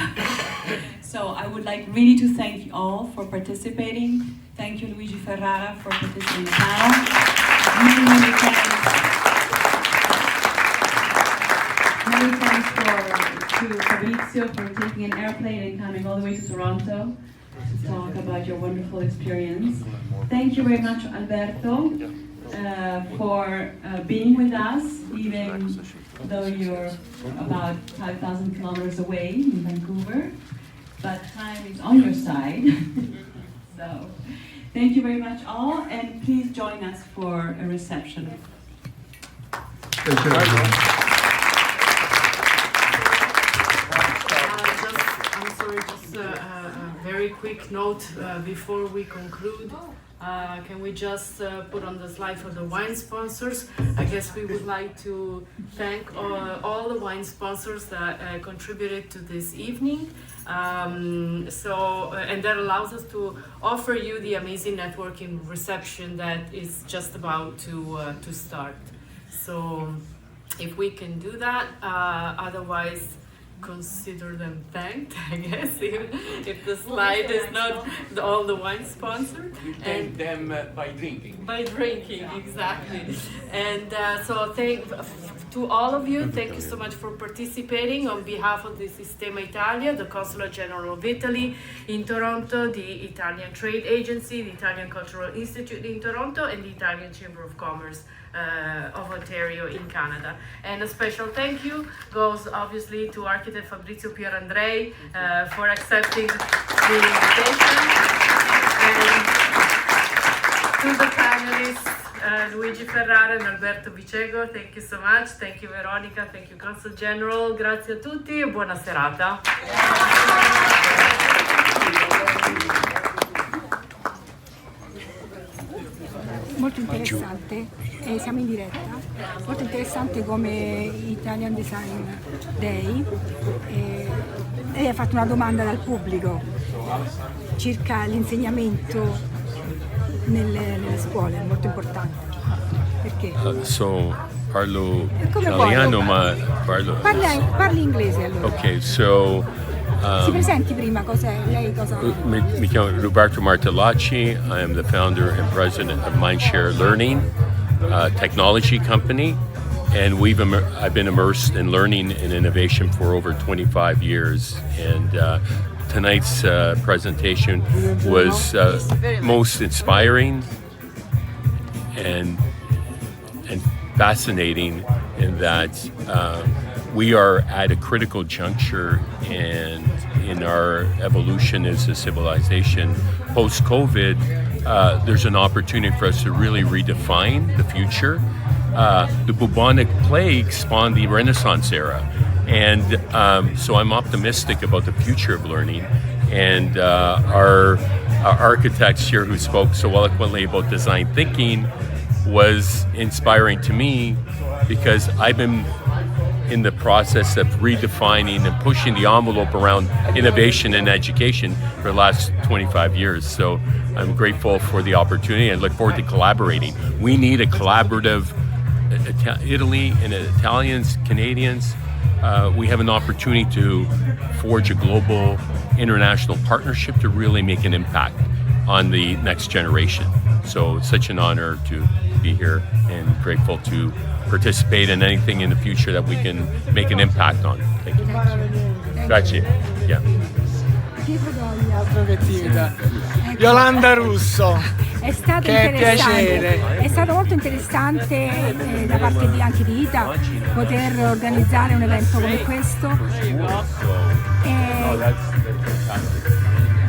So I would like really to thank you all for participating. Thank you, Luigi Ferrara, for participating in the panel. Many thanks. Many thanks for to Fabrizio for taking an airplane and coming all the way to Toronto to talk about your wonderful experience. Thank you very much, Alberto, for being with us, even though you're about 5,000 kilometers away in Vancouver, but time is on your side. So, thank you very much all, and please join us for a reception. Thank you. Just a very quick note before we conclude. Can we just put on the slide for the wine sponsors? I guess we would like to thank all the wine sponsors that contributed to this evening. And that allows us to offer you the amazing networking reception that is just about to start. So if we can do that, otherwise consider them thanked, I guess, if the slide is not all the wine sponsored. Thank them by drinking. By drinking, exactly. And so to all of you, thank you so much for participating on behalf of the Sistema Italia, the Consulate General of Italy in Toronto, the Italian Trade Agency, the Italian Cultural Institute in Toronto, and the Italian Chamber of Commerce of Ontario in Canada. And a special thank you goes obviously to architect Fabrizio Pierandrei for accepting the invitation, and to the panelists Luigi Ferrara and Alberto Bicego, thank you so much. Thank you Veronica, thank you Consul General, grazie a tutti e buona serata. Molto interessante, siamo in diretta, molto interessante come Italian Design Day. Lei ha fatto una domanda dal pubblico circa l'insegnamento nelle scuole, molto importante. Perché? Parlo Come italiano, vuole, ma parlo... Parli inglese allora. Ok, so... Si presenti prima, lei cosa... Mi chiamo Roberto Martellacci. I am the founder and president of Mindshare Learning, technology company, and I've been immersed in learning and innovation for over 25 years. And tonight's presentation was most inspiring and fascinating in that we are at a critical juncture in our evolution as a civilization. Post-COVID, there's an opportunity for us to really redefine the future. The bubonic plague spawned the Renaissance era. And so I'm optimistic about the future of learning. And our architects here who spoke so eloquently about design thinking was inspiring to me, because I've been in the process of redefining and pushing the envelope around innovation and education for the last 25 years. So I'm grateful for the opportunity and look forward to collaborating. We need a collaborative Italy and Italians, Canadians. We have an opportunity to forge a global international partnership to really make an impact on the next generation. So it's such an honor to be here and grateful to participate in anything in the future that we can make an impact on. Thank you. Grazie. Yeah. Yolanda Russo. È stato che interessante, piacere. è stato molto interessante da parte anche di Ita poter organizzare un evento come questo.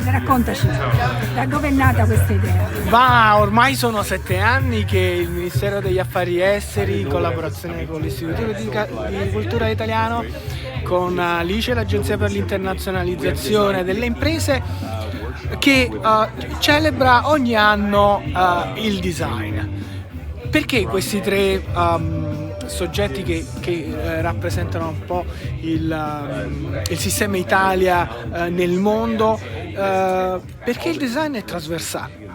Raccontaci, da dove è nata questa idea? Ormai sono 7 anni che il Ministero degli Affari Esteri, in collaborazione con l'Istituto di Cultura Italiano, con l'ICE, l'Agenzia per l'Internazionalizzazione delle Imprese, che celebra ogni anno il design. Perché questi tre soggetti che rappresentano un po' il sistema Italia nel mondo? Perché il design è trasversale.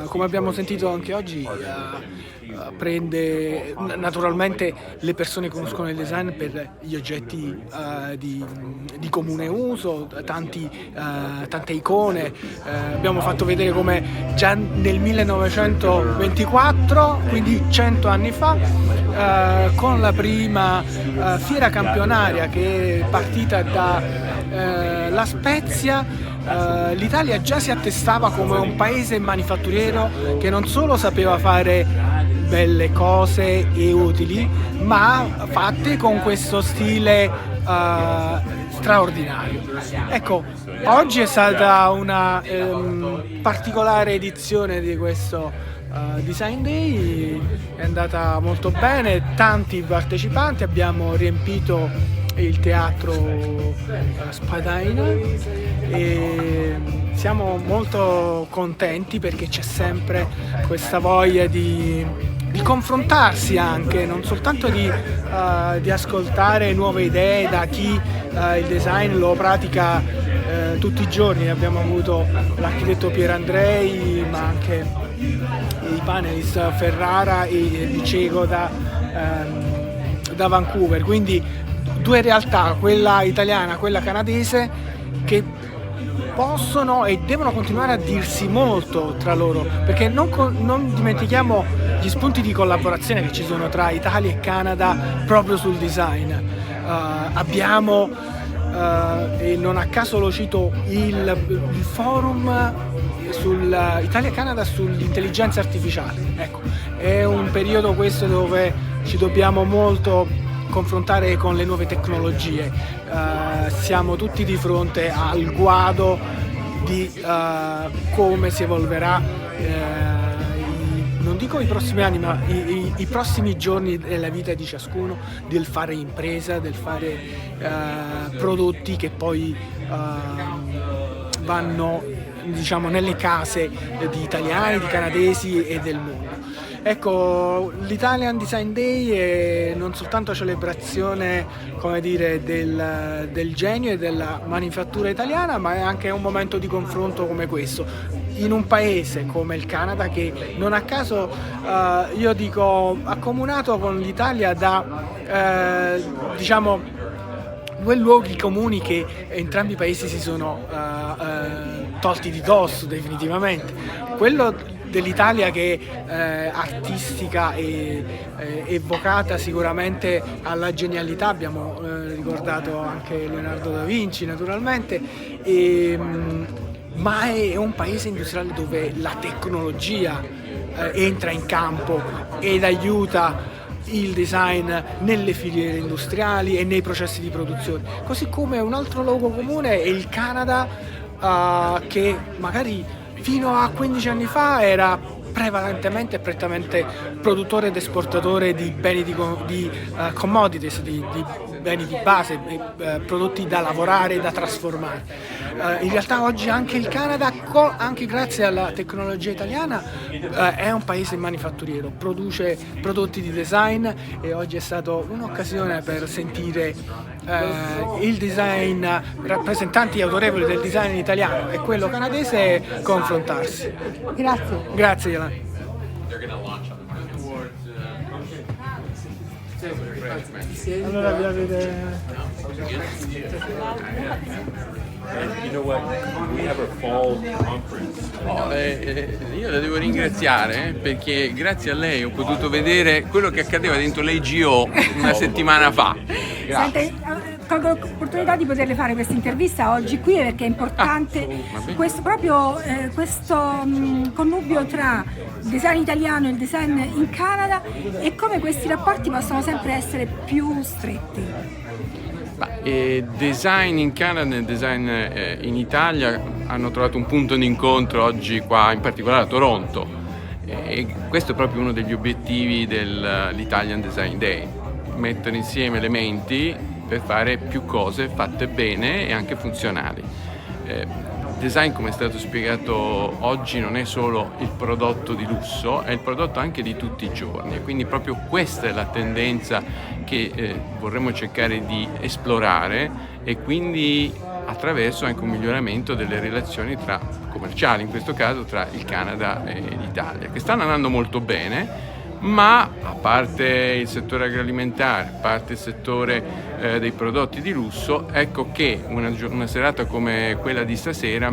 Come abbiamo sentito anche oggi, prende, naturalmente le persone conoscono il design per gli oggetti di comune uso, tante icone. Abbiamo fatto vedere come già nel 1924, quindi 100 anni fa, con la prima fiera campionaria che è partita da La Spezia, l'Italia già si attestava come un paese manifatturiero che non solo sapeva fare belle cose e utili, ma fatte con questo stile straordinario. Ecco, oggi è stata una particolare edizione di questo Design Day, è andata molto bene, tanti partecipanti, abbiamo riempito il teatro Spadina e siamo molto contenti perché c'è sempre questa voglia di confrontarsi anche, non soltanto di ascoltare nuove idee da chi il design lo pratica tutti i giorni. Abbiamo avuto l'architetto Pier Andrei, ma anche i panelist Ferrara e Dicego da Vancouver, quindi due realtà, quella italiana, quella canadese, che possono e devono continuare a dirsi molto tra loro, perché non dimentichiamo gli spunti di collaborazione che ci sono tra Italia e Canada proprio sul design. Abbiamo, e non a caso lo cito, il forum Italia-Canada sull'intelligenza artificiale. Ecco, è un periodo questo dove ci dobbiamo molto confrontare con le nuove tecnologie. Siamo tutti di fronte al guado di come si evolverà, non dico i prossimi anni, ma i prossimi giorni della vita di ciascuno, del fare impresa, del fare prodotti che poi vanno, diciamo, nelle case di italiani, di canadesi e del mondo. Ecco, l'Italian Design Day è non soltanto celebrazione, come dire, del genio e della manifattura italiana, ma è anche un momento di confronto come questo, in un paese come il Canada che non a caso, io dico, accomunato con l'Italia da, diciamo, due luoghi comuni che entrambi i paesi si sono tolti di dosso definitivamente. Quello dell'Italia che è artistica e evocata sicuramente alla genialità, abbiamo ricordato anche Leonardo da Vinci naturalmente, ma è un paese industriale dove la tecnologia entra in campo ed aiuta il design nelle filiere industriali e nei processi di produzione, così come un altro luogo comune è il Canada, che magari fino a 15 anni fa era prevalentemente e prettamente produttore ed esportatore di beni di commodities, di beni di base, prodotti da lavorare e da trasformare. In realtà oggi anche il Canada, anche grazie alla tecnologia italiana, è un paese manifatturiero, produce prodotti di design e oggi è stata un'occasione per sentire il design, rappresentanti autorevoli del design italiano e quello canadese confrontarsi. Grazie. Grazie Ilan. Allora vi avete... And you know what? We have a fall conference. Io la devo ringraziare perché grazie a lei ho potuto vedere quello che accadeva dentro l'AGO una settimana fa. Sente, colgo l'opportunità di poterle fare questa intervista oggi qui perché è importante questo connubio tra il design italiano e il design in Canada e come questi rapporti possono sempre essere più stretti. Design in Canada e design in Italia hanno trovato un punto di incontro oggi qua, in particolare a Toronto, e questo è proprio uno degli obiettivi dell'Italian Design Day, mettere insieme elementi per fare più cose fatte bene e anche funzionali. Design, come è stato spiegato oggi, non è solo il prodotto di lusso, è il prodotto anche di tutti i giorni, e quindi proprio questa è la tendenza che vorremmo cercare di esplorare, e quindi attraverso anche un miglioramento delle relazioni commerciali, in questo caso tra il Canada e l'Italia, che stanno andando molto bene, ma a parte il settore agroalimentare, a parte il settore dei prodotti di lusso, ecco che una serata come quella di stasera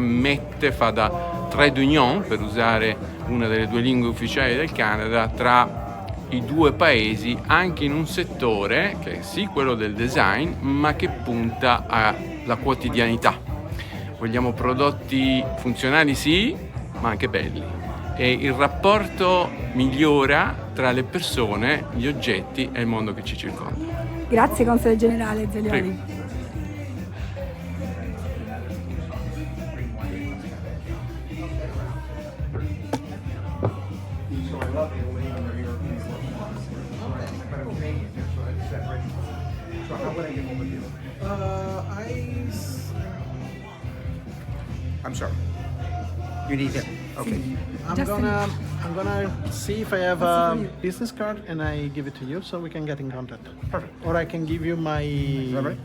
fa da trait d'union, per usare una delle due lingue ufficiali del Canada, tra i due paesi, anche in un settore che è sì quello del design, ma che punta alla quotidianità. Vogliamo prodotti funzionali sì, ma anche belli. E il rapporto migliora tra le persone, gli oggetti e il mondo che ci circonda. Grazie console generale Zelioli. Prego. I'm sorry. You need him. Okay. I'm gonna see if I have a business card and I give it to you so we can get in contact. Perfect. Or I can give you my. Right.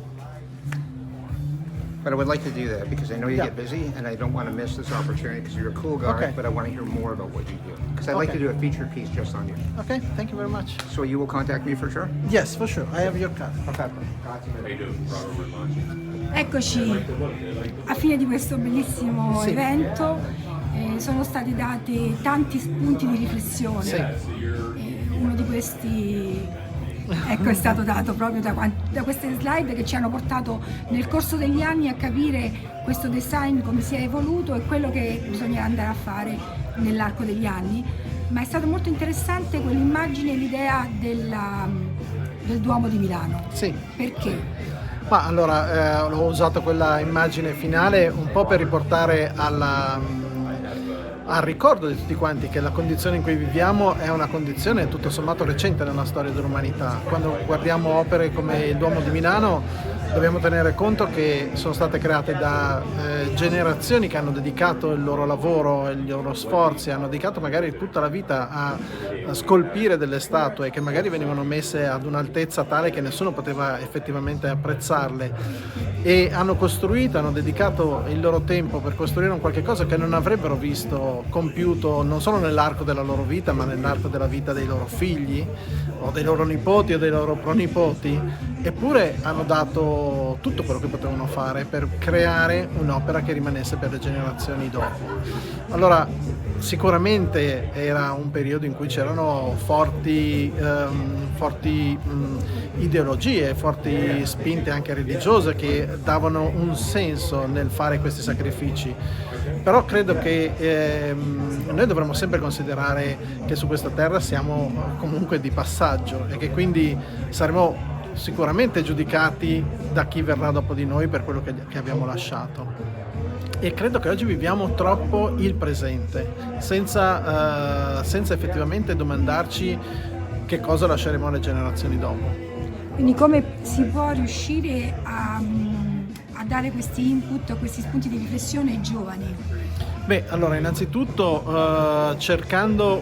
But I would like to do that because I know you Yeah. get busy and I don't want to miss this opportunity because you're a cool guy, Okay. but I want to hear more about what you do. Because I'd like to Okay. do a feature piece just on you. Okay, thank you very much. So you will contact me for sure? Yes, for sure. I have your card. Okay. Eccoci a fine di questo bellissimo Sì. evento. Sono stati dati tanti spunti di riflessione. Sì. Uno di questi è stato dato proprio da queste slide che ci hanno portato nel corso degli anni a capire questo design come si è evoluto e quello che bisognerà andare a fare nell'arco degli anni. Ma è stato molto interessante quell'immagine e l'idea del Duomo di Milano. Sì. Perché? Ma allora, ho usato quella immagine finale un po' per riportare al ricordo di tutti quanti che la condizione in cui viviamo è una condizione tutto sommato recente nella storia dell'umanità. Quando guardiamo opere come il Duomo di Milano dobbiamo tenere conto che sono state create da generazioni che hanno dedicato il loro lavoro e i loro sforzi, hanno dedicato magari tutta la vita a scolpire delle statue che magari venivano messe ad un'altezza tale che nessuno poteva effettivamente apprezzarle, e hanno dedicato il loro tempo per costruire un qualche cosa che non avrebbero visto compiuto non solo nell'arco della loro vita, ma nell'arco della vita dei loro figli o dei loro nipoti o dei loro pronipoti, eppure hanno dato tutto quello che potevano fare per creare un'opera che rimanesse per le generazioni dopo. Allora, sicuramente era un periodo in cui c'erano forti ideologie, forti spinte anche religiose che davano un senso nel fare questi sacrifici. Però credo che noi dovremmo sempre considerare che su questa terra siamo comunque di passaggio e che quindi saremo sicuramente giudicati da chi verrà dopo di noi per quello che abbiamo lasciato. E credo che oggi viviamo troppo il presente, senza effettivamente domandarci che cosa lasceremo alle generazioni dopo. Quindi come si può riuscire a dare questi input, questi spunti di riflessione ai giovani? Beh, allora innanzitutto cercando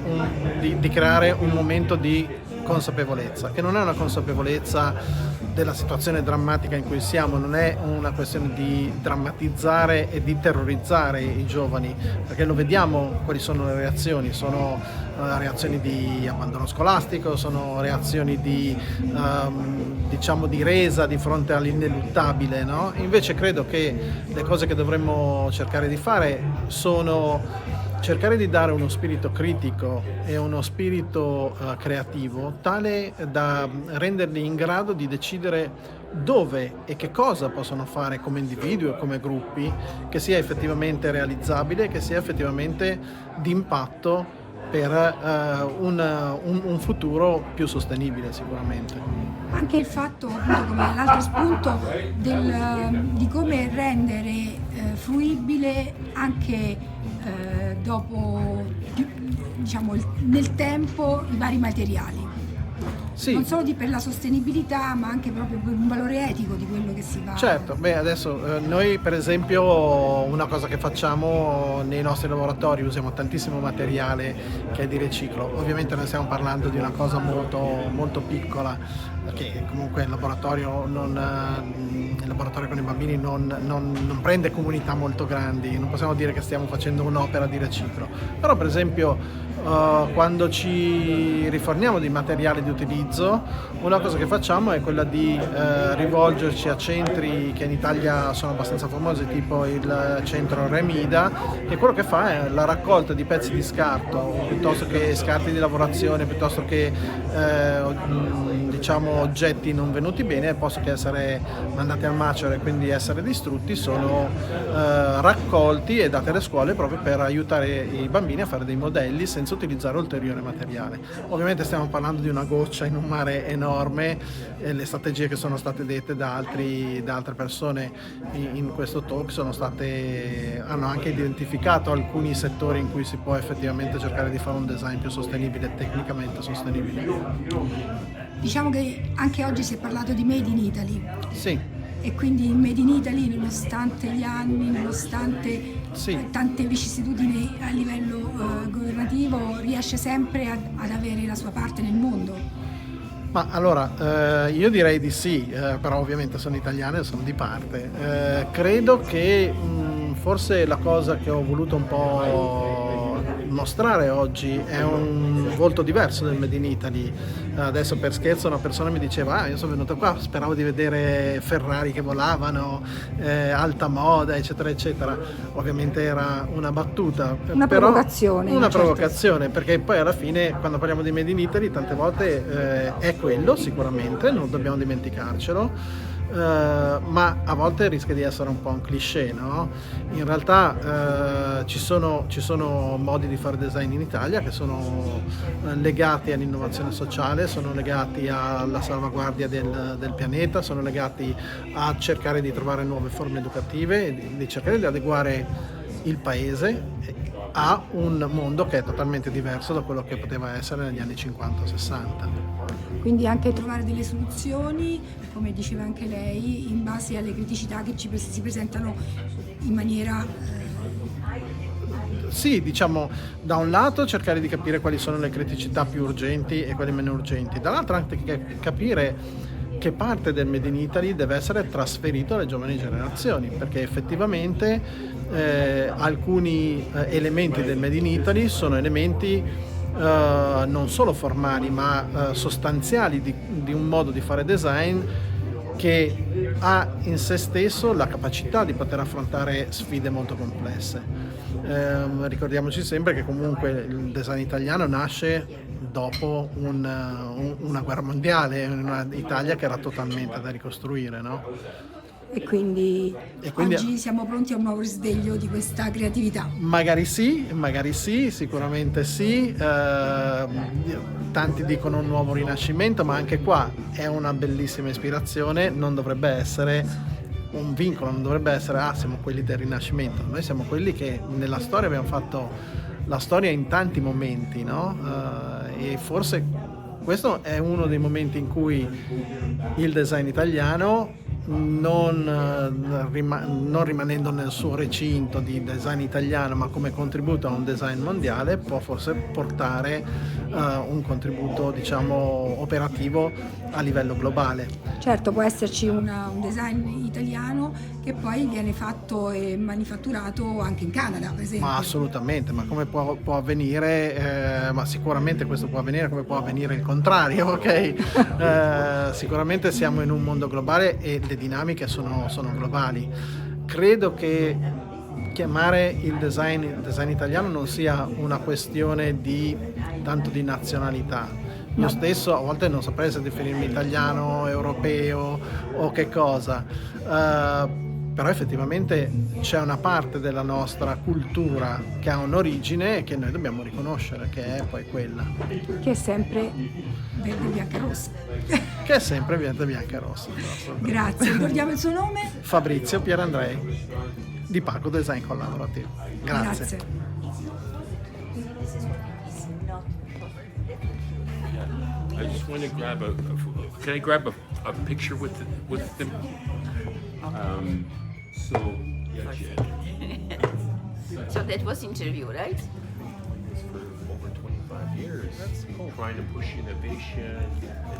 di creare un momento di consapevolezza, che non è una consapevolezza della situazione drammatica in cui siamo, non è una questione di drammatizzare e di terrorizzare i giovani, perché lo vediamo quali sono le reazioni, sono reazioni di abbandono scolastico, sono reazioni di resa di fronte all'ineluttabile, no? Invece credo che le cose che dovremmo cercare di fare sono cercare di dare uno spirito critico e uno spirito creativo tale da renderli in grado di decidere dove e che cosa possono fare come individui o come gruppi che sia effettivamente realizzabile, che sia effettivamente d'impatto per un futuro più sostenibile sicuramente. Anche il fatto, appunto, come l'altro spunto, di come rendere fruibile anche dopo, diciamo, nel tempo i vari materiali. Sì. Non solo per la sostenibilità, ma anche proprio per un valore etico di quello che si va. Certo, beh, adesso noi per esempio una cosa che facciamo nei nostri laboratori, usiamo tantissimo materiale che è di riciclo. Ovviamente noi stiamo parlando di una cosa molto, molto piccola, che comunque il laboratorio con i bambini non prende comunità molto grandi, non possiamo dire che stiamo facendo un'opera di riciclo, però per esempio quando ci riforniamo di materiale di utilizzo, una cosa che facciamo è quella di rivolgerci a centri che in Italia sono abbastanza famosi, tipo il centro Remida, che quello che fa è la raccolta di pezzi di scarto, piuttosto che scarti di lavorazione, piuttosto che diciamo oggetti non venuti bene, posto che essere mandati al macero e quindi essere distrutti, sono raccolti e dati alle scuole proprio per aiutare i bambini a fare dei modelli senza utilizzare ulteriore materiale. Ovviamente stiamo parlando di una goccia in un mare enorme, e le strategie che sono state dette da altre persone in questo talk hanno anche identificato alcuni settori in cui si può effettivamente cercare di fare un design più sostenibile, tecnicamente sostenibile. Diciamo che anche oggi si è parlato di Made in Italy. Sì. E quindi il Made in Italy, nonostante gli anni, nonostante tante vicissitudini a livello governativo, riesce sempre ad avere la sua parte nel mondo. Ma allora, io direi di sì, però ovviamente sono italiano e sono di parte. Credo che forse la cosa che ho voluto un po' mostrare oggi è un volto diverso del Made in Italy. Adesso per scherzo una persona mi diceva: io sono venuto qua, speravo di vedere Ferrari che volavano, alta moda, eccetera eccetera. Ovviamente era una battuta, provocazione. Una provocazione, perché poi alla fine quando parliamo di Made in Italy tante volte è quello sicuramente, non dobbiamo dimenticarcelo. Ma a volte rischia di essere un po' un cliché, no? In realtà ci sono modi di fare design in Italia che sono legati all'innovazione sociale, sono legati alla salvaguardia del pianeta, sono legati a cercare di trovare nuove forme educative, di cercare di adeguare il paese a un mondo che è totalmente diverso da quello che poteva essere negli anni 50-60. Quindi anche trovare delle soluzioni, come diceva anche lei, in base alle criticità che si presentano in maniera... Sì, diciamo, da un lato cercare di capire quali sono le criticità più urgenti e quelle meno urgenti, dall'altro anche capire che parte del Made in Italy deve essere trasferito alle giovani generazioni, perché effettivamente alcuni elementi del Made in Italy sono elementi non solo formali ma sostanziali di un modo di fare design che ha in se stesso la capacità di poter affrontare sfide molto complesse. Ricordiamoci sempre che comunque il design italiano nasce dopo una guerra mondiale, una Italia che era totalmente da ricostruire, no? E quindi oggi siamo pronti a un nuovo risveglio di questa creatività. Magari sì, sicuramente sì. Tanti dicono un nuovo rinascimento, ma anche qua è una bellissima ispirazione, non dovrebbe essere un vincolo, non dovrebbe essere siamo quelli del Rinascimento. Noi siamo quelli che nella storia abbiamo fatto la storia in tanti momenti, no? E forse questo è uno dei momenti in cui il design italiano, non rimanendo nel suo recinto di design italiano ma come contributo a un design mondiale, può forse portare un contributo, diciamo, operativo a livello globale. Certo, può esserci un design italiano che poi viene fatto e manifatturato anche in Canada, per esempio. Ma assolutamente, ma come può avvenire, ma sicuramente questo può avvenire, come può avvenire il contrario, ok? Sicuramente siamo in un mondo globale e le dinamiche sono globali. Credo che chiamare il design italiano non sia una questione tanto di nazionalità. Io stesso a volte non saprei se definirmi italiano, europeo o che cosa, però effettivamente c'è una parte della nostra cultura che ha un'origine e che noi dobbiamo riconoscere, che è poi quella. Che è sempre verde, bianca e rossa. Che è sempre verde, bianca e rossa. Grazie, ricordiamo il suo nome? Fabrizio Pierandrei, di Paco Design Collaborative. Grazie. I just want to grab can I grab a picture with them? So that was interview, right? For over 25 years. That's cool. Trying to push innovation.